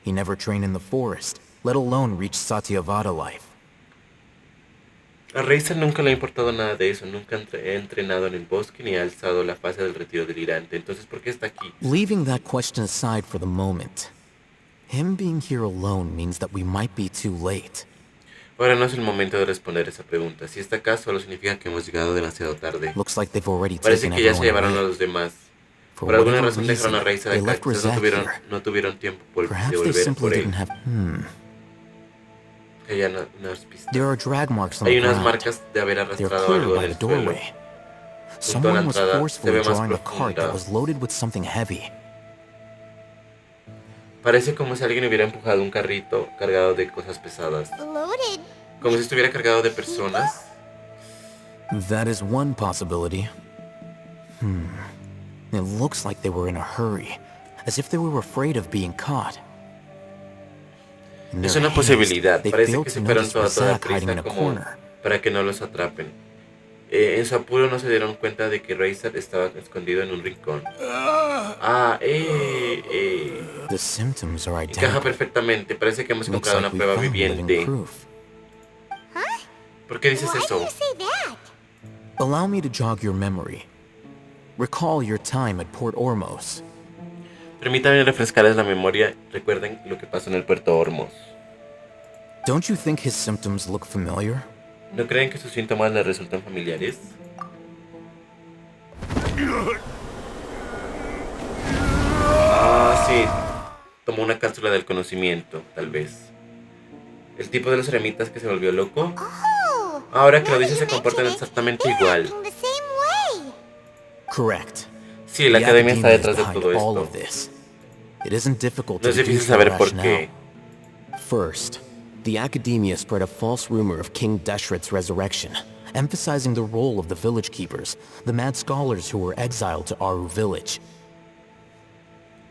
He never trained in the forest, let alone reach Satyavada life. A Razer nunca le ha importado nada de eso, nunca ha entrenado en el bosque ni ha alzado la fase del retiro delirante. Entonces, ¿por qué está aquí? Leaving that question aside for the moment, him being here alone means that we might be too late. Ahora no es el momento de responder esa pregunta. Si está acá, solo significa que hemos llegado demasiado tarde. Looks like they've already Parece taken que ya se everyone llevaron a away. los demás. For Por alguna whatever razón dejaron a Razer they acá, left quizás Razak here. no tuvieron tiempo de Perhaps they volver simply por él. didn't have... Que ya unas pistas. There are drag marks on Hay the unas ground. marcas de haber They're arrastrado clear algo by en the el suelo. doorway. Junto a la Someone was entrada se forcefully ve más drawing a cart that profunda. was loaded with something heavy. Parece como si alguien hubiera empujado un carrito cargado de cosas pesadas. Loaded. Como si estuviera cargado de personas. That is one possibility. It looks like they were in a hurry, as if they were afraid of being caught. In Es their una haste, posibilidad. they Parece failed que to se fueron notice toda Razak hiding in prisa a como corner. para que no los atrapen. En su apuro no se dieron cuenta de que Razer estaba escondido en un rincón. The symptoms are Encaja identical. perfectamente. Parece que hemos Looks encontrado like una we prueba found living viviente. proof. ¿Por qué dices Why do eso? you say that? Allow me to jog your memory. Recall your time at Port Ormos. Permítanme refrescarles la memoria. Recuerden lo que pasó en el puerto Ormos. Don't you think his symptoms look familiar? ¿No creen que sus síntomas les resultan familiares? Sí. Tomó una cápsula del conocimiento, tal vez. El tipo de los eremitas que se volvió loco. Oh, Ahora que now lo that dices, you se comportan mention it, exactamente they're igual. acting the same way. Correct. Sí, la The academia está Academia is detrás de behind todo all esto. of this. It isn't difficult No to es difícil deduce their saber por rationale. qué. First, the Academia spread a false rumor of King Deshret's resurrection, emphasizing the role of the village keepers, the mad scholars who were exiled to Aru village.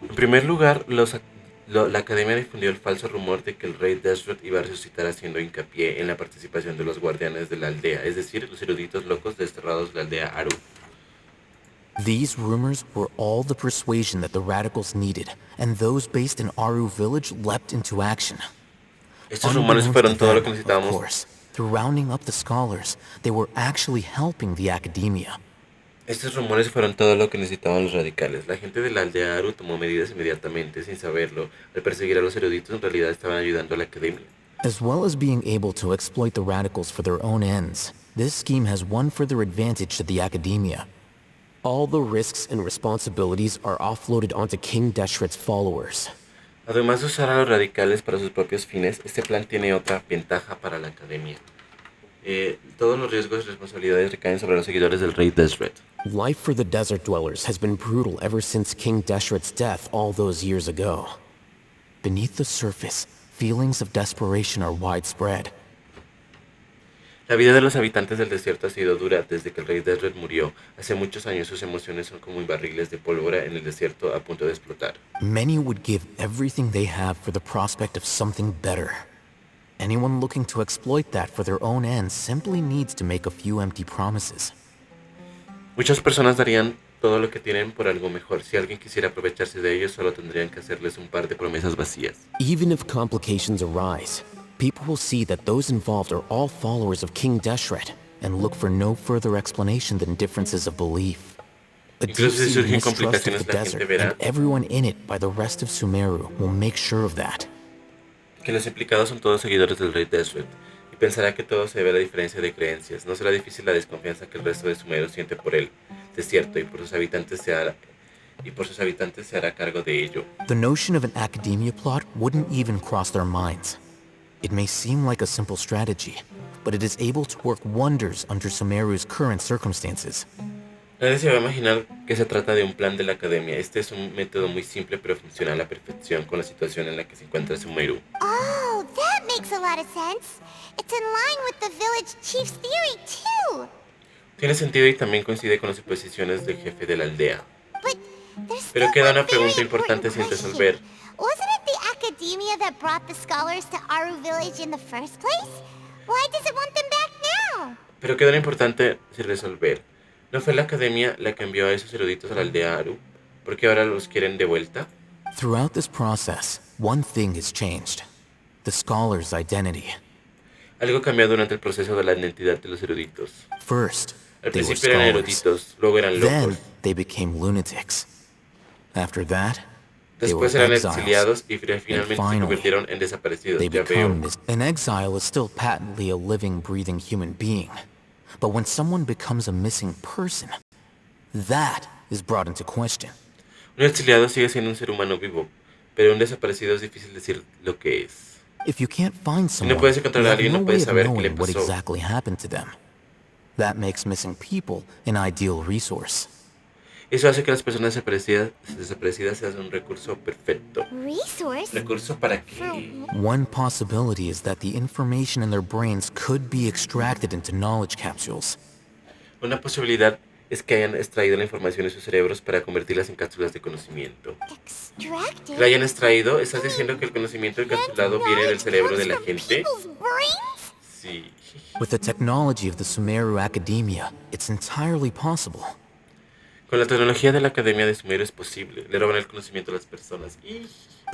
En primer lugar, la academia difundió el falso rumor de que el rey Deshret iba a resucitar, haciendo hincapié en la participación de los guardianes de la aldea, es decir, los eruditos locos desterrados de la aldea Aru. These rumors were all the persuasion that the radicals needed, and those based in Aru village leapt into action. Estos rumores fueron todo lo que Of necesitábamos. course, through rounding up the scholars, they were actually helping the Academia. Estos rumores fueron todo lo que necesitaban los radicales. La gente de la aldea Aru tomó medidas inmediatamente, sin saberlo. Al perseguir a los eruditos, en realidad estaban ayudando a la academia. As well as being able to exploit the radicals for their own ends, this scheme has one further advantage to the Academia. All the risks and responsibilities are offloaded onto King Deshret's followers. Además de usar a los radicales para sus propios fines, este plan tiene otra ventaja para la academia. Todos los riesgos y responsabilidades recaen sobre los seguidores del rey Deshret. Life for the desert dwellers has been brutal ever since King Deshret's death all those years ago. Beneath the surface, feelings of desperation are widespread. La vida de los habitantes del desierto ha sido dura desde que el rey Deshret murió. Hace muchos años sus emociones son como barriles de pólvora en el desierto a punto de explotar. Many would give everything they have for the prospect of something better. Anyone looking to exploit that for their own ends simply needs to make a few empty promises. Muchas personas darían todo lo que tienen por algo mejor. Si alguien quisiera aprovecharse de ellos, solo tendrían que hacerles un par de promesas vacías. Even if complications arise, people will see that those involved are all followers of King Deshret and look for no further explanation than differences of belief. A Incluso si deep-seated surgen mistrust of complicaciones, the la gente desert verá and everyone in it by the rest of Sumeru will make sure of that. que los implicados son todos seguidores del Rey Deshret y pensará que todo se debe a la diferencia de creencias. No será difícil la desconfianza que el resto de Sumeru siente por el desierto y por sus habitantes se hará cargo de ello. The notion of an academia plot wouldn't even cross their minds. It may seem like a simple strategy, but it is able to work wonders under Sumeru's current circumstances. Nadie se va a imaginar que se trata de un plan de la academia. Este es un método muy simple pero funciona a la perfección con la situación en la que se encuentra Sumeru. Oh, that makes a lot of sense. It's in line with the village chief's theory, too. Tiene sentido y también coincide con las suposiciones del jefe de la aldea. But there's Pero still queda one una pregunta very importante important sin question. resolver. Wasn't it the academia that brought the scholars to Aru village in the first place? Why does it want them back now? Pero queda una importante sin resolver. ¿No fue la academia la que envió a esos eruditos a la aldea Aru? ¿Por qué ahora los quieren de vuelta? Throughout this process, one thing has changed. The scholar's identity. Algo cambió durante el proceso de la identidad de los eruditos. First, Al they were principio eran scholars. eruditos, luego eran Then, locos. they became lunatics. After that, they were Después eran exiles. exiliados y And finalmente se finally, convirtieron en desaparecidos. they Ya become veo. An exile is still patently a living, breathing human being. But when someone becomes a missing person, that is brought into question. Un exiliado sigue siendo un ser humano vivo, pero un desaparecido es difícil decir lo que es. If you can't find Si someone, no puedes encontrar you a have alguien, no no way puedes of saber qué le knowing what pasó. exactly happened to them. That makes missing people an ideal resource. Eso hace que las personas desaparecidas sean un recurso perfecto. Resource? ¿Recurso para qué? One possibility is that the information in their brains could be extracted into knowledge capsules. Una posibilidad es que hayan extraído la información de sus cerebros para convertirlas en cápsulas de conocimiento. Extracted? ¿La hayan extraído? ¿Estás diciendo que el conocimiento encapsulado viene del cerebro de la gente? People's brains? Sí. With the technology of the Sumeru Academia, it's entirely possible. Con la tecnología de la Academia de Sumeru es posible. Le roban el conocimiento a las personas.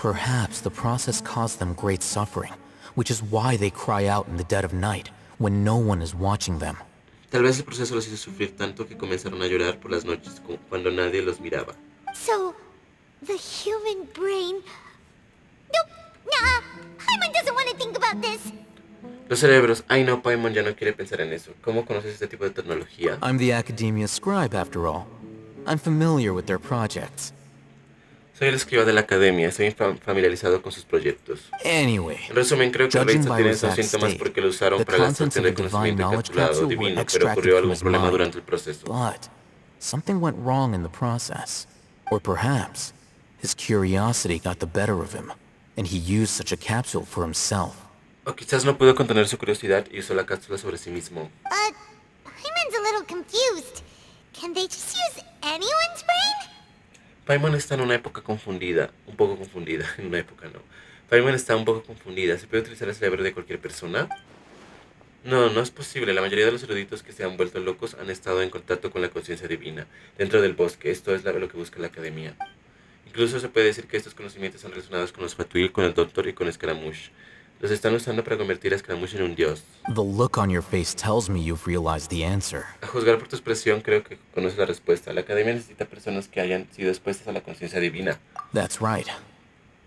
Perhaps the process caused them great suffering, which is why they cry out in the dead of night when no one is watching them. Tal vez el proceso los hizo sufrir tanto que comenzaron a llorar por las noches cuando nadie los miraba. So, the human brain... Nope, nah, Paimon doesn't want to think about this. Los cerebros. Ay no, Paimon ya no quiere pensar en eso. ¿Cómo conoces este tipo de tecnología? I'm the Academia's scribe, after all. I'm familiar with their projects. Soy el escriba de la academia. Estoy familiarizado con sus proyectos. Anyway, En resumen, creo que el rey judging by tiene esos Razak's síntomas state, porque lo usaron the para la contents extracción of the del divine conocimiento knowledge encapsulado capsule were divino, pero extracted ocurrió from algún his problema mind. durante el proceso. But something went wrong in the process. Or perhaps his curiosity got the better of him, and he used such a capsule for himself. O quizás no pudo contener su curiosidad y usó la cápsula sobre sí mismo. Paimon's a little confused. Can they just use anyone's brain? Paimon está en una época confundida, un poco confundida, en una época no. Paimon está un poco confundida. ¿Se puede utilizar el cerebro de cualquier persona? No, no es posible. La mayoría de los eruditos que se han vuelto locos han estado en contacto con la conciencia divina, dentro del bosque. Esto es lo que busca la academia. Incluso se puede decir que estos conocimientos están relacionados con los Fatuil, con el Doctor y con Scaramouche. Los están usando para convertir a Scaramouche en un dios. The look on your face tells me you've realized the answer. A juzgar por tu expresión, creo que conoces la respuesta. La academia necesita personas que hayan sido expuestas a la conciencia divina. That's right.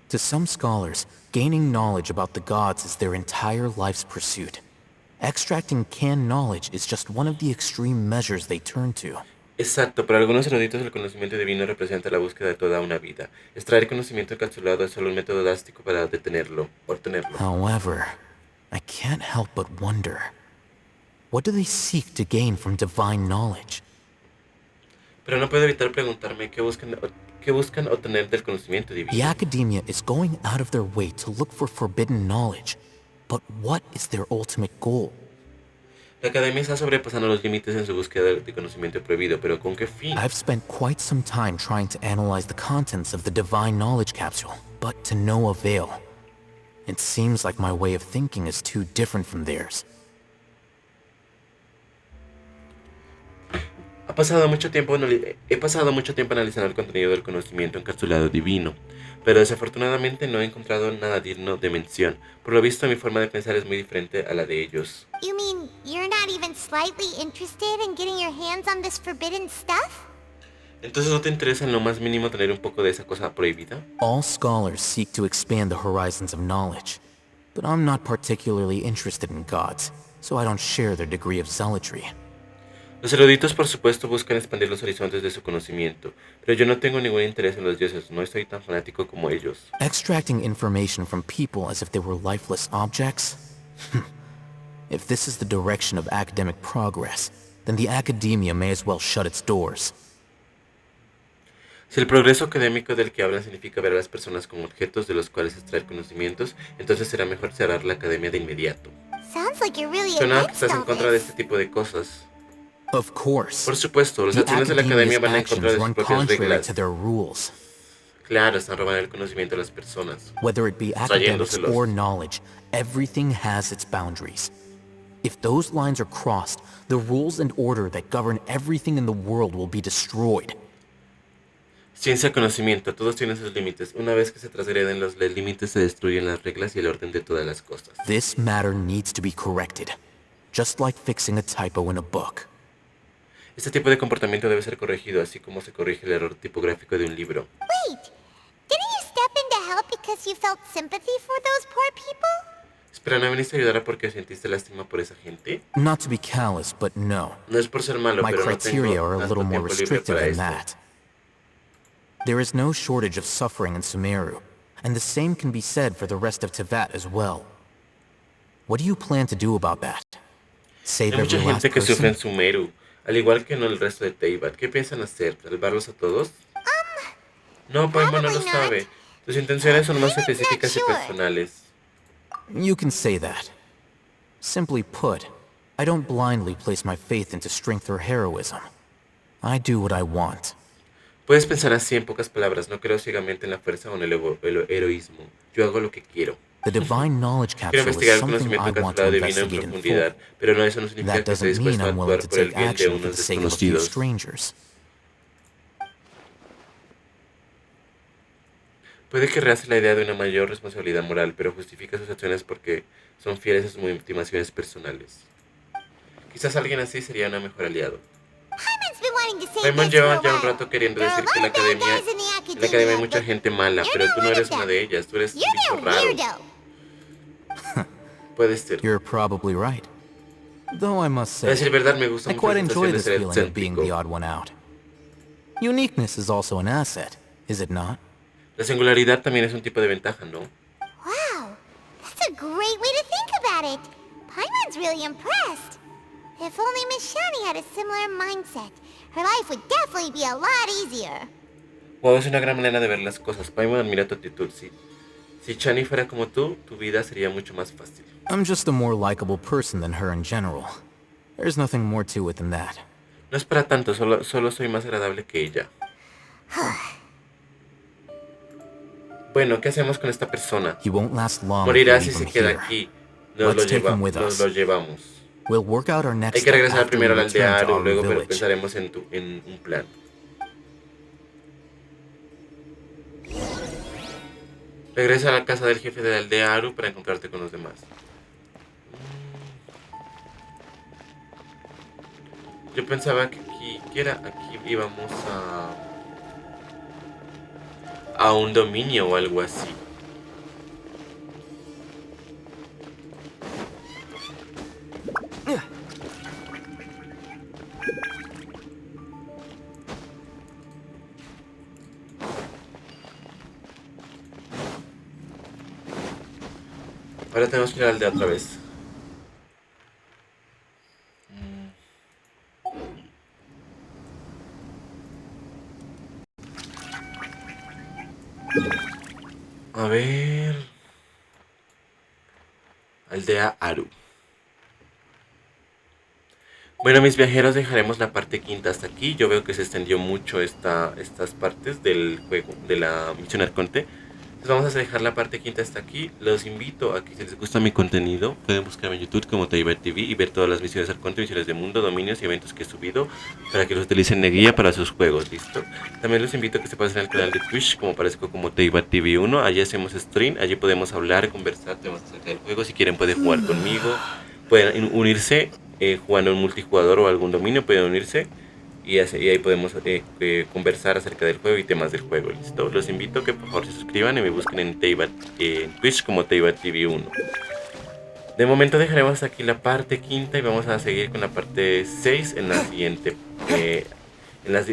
To some scholars, gaining knowledge about the gods is their entire life's pursuit. Extracting canned knowledge is just one of the extreme measures they turn to. Exacto, para algunos eruditos el conocimiento divino representa la búsqueda de toda una vida. Extraer conocimiento encapsulado es solo un método drástico para obtenerlo. However, I can't help but wonder, what do they seek to gain from divine knowledge? Pero no puedo evitar preguntarme qué buscan obtener del conocimiento The divino. academia is going out of their way to look for forbidden knowledge, but what is their ultimate goal? La academia está sobrepasando los límites en su búsqueda de conocimiento prohibido, pero ¿con qué fin? I've spent quite some time trying to analyze the contents of the divine knowledge capsule, but to no avail. It seems like my way of thinking is too different from theirs. He pasado mucho tiempo analizando el contenido del conocimiento encapsulado divino, pero desafortunadamente no he encontrado nada digno de mención. Por lo visto, mi forma de pensar es muy diferente a la de ellos. You mean you're not even slightly interested in getting your hands on this forbidden stuff? Entonces, ¿no te interesa en lo más mínimo tener un poco de esa cosa prohibida? All scholars seek to expand the horizons of knowledge, but I'm not particularly interested in gods, so I don't share their degree of zealotry. Los eruditos, por supuesto, buscan expandir los horizontes de su conocimiento, pero yo no tengo ningún interés en los dioses, no estoy tan fanático como ellos. Extracting information from people as if they were lifeless objects? If this is the direction of academic progress, then the academia may as well shut its doors. Si el progreso académico del que hablan significa ver a las personas como objetos de los cuales extraer conocimientos, entonces será mejor cerrar la academia de inmediato. Sounds like you're really Suena que against estás en all contra de this. este tipo de cosas. Of course. Por supuesto, los The acciones de la academia academia's van en contra actions de sus run propias contrary reglas. to their rules. Claro, están robando el conocimiento a las personas. Whether it be academics Trayéndoselos. or knowledge, everything has its boundaries. If those lines are crossed, the rules and order that govern everything in the world will be destroyed. Ciencia, conocimiento, todos tienen sus límites. Una vez que se transgreden los límites, se destruyen las reglas y el orden de todas las cosas. This matter needs to be corrected, just like fixing a typo in a book. Este tipo de comportamiento debe ser corregido, así como se corrige el error tipográfico de un libro. Wait, didn't you step in to help because you felt sympathy for those poor people? Espera, ¿no viniste a ayudar porque sentiste lástima por esa gente? Not to be callous, but no. No es por ser malo, My pero no criteria tengo are a tanto little more tiempo libre restrictive para than esto. that. There is no shortage of suffering in Sumeru, and the same can be said for the rest of Teyvat as well. What do you plan to do about that? Save Hay mucha every last gente que sufre en person? Sumeru, al igual que no el resto de Teyvat. ¿Qué piensan hacer? ¿Salvarlos a todos? No, Paimon no lo probably sabe. not. Tus intenciones son más I'm not específicas y sure. personales. You can say that. Simply put, I don't blindly place my faith into strength or heroism. I do what I want. Puedes pensar así en pocas palabras. No creo ciegamente en la fuerza o en el heroísmo. Yo hago lo que quiero. The divine knowledge Quiero capsule is investigar el something conocimiento I want to capturado divino en investigate in profundidad, full. pero no, eso no significa That que esté doesn't mean dispuesto a I'm willing actuar to por el take bien de action for unos the sake of a few desconocidos. strangers. Puede que rehace la idea de una mayor responsabilidad moral, pero justifica sus acciones porque son fieles a sus motivaciones personales. Quizás alguien así sería un mejor aliado. Paimon's been wanting to say Paimon this lleva for a ya un while. rato queriendo There are a decir que lot of bad guys in en la academia hay mucha but gente mala, you're pero not tú no one eres of una them. de ellas, tú eres un You're bicho no raro. weirdo. Puede ser. You're probably right. Though I must Para say, decir verdad, me gusta I mucho la quite enjoy sensación de this ser feeling of being the excéntrico. odd one out. Uniqueness is also an asset, is it not? La singularidad también es un tipo de ventaja, ¿no? Wow, that's a great way to think about it. Paimon's really impressed. If only Miss Shani had a similar mindset, her life would definitely be a lot easier. Wow, es una gran manera de ver las cosas. Paimon admira tu actitud, sí. Si Chani fuera como tú, tu vida sería mucho más fácil. I'm just a more likable person than her in general. There's nothing more to it than that. No es para tanto, solo soy más agradable que ella. Bueno, ¿qué hacemos con esta persona? He won't last long if Morirá we si leave se him queda here. aquí. Nos Let's take him with us. lo llevamos. We'll work out our next Hay que step regresar after we primero al return to aldeario, our luego village. pensaremos en un plan. Regresa a la casa del jefe de la aldea Aru para encontrarte con los demás. Yo pensaba que aquí íbamos a un dominio o algo así. Ahora tenemos que ir a la aldea otra vez. A ver. Aldea Aru. Bueno, mis viajeros, dejaremos la parte quinta hasta aquí. Yo veo que se extendió mucho estas partes del juego, de la Misión Arconte. Entonces vamos a dejar la parte quinta hasta aquí. Los invito a que si les gusta mi contenido, pueden buscarme en YouTube como Teyvat TV y ver todas las misiones Arconte, misiones de mundo, dominios y eventos que he subido para que los utilicen de guía para sus juegos, ¿listo? También los invito a que se pasen al canal de Twitch, como aparezco como Teyvat TV 1. Allí hacemos stream, allí podemos hablar, conversar temas acerca del juego. Si quieren pueden jugar conmigo, pueden unirse jugando en multijugador o algún dominio, pueden unirse y ahí podemos conversar acerca del juego y temas del juego. Listo, los invito a que por favor se suscriban y me busquen en Twitch como Teiba TV 1. De momento dejaremos aquí la parte quinta y vamos a seguir con la parte 6 en la siguiente,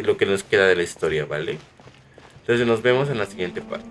lo que nos queda de la historia, ¿vale? Entonces nos vemos en la siguiente parte.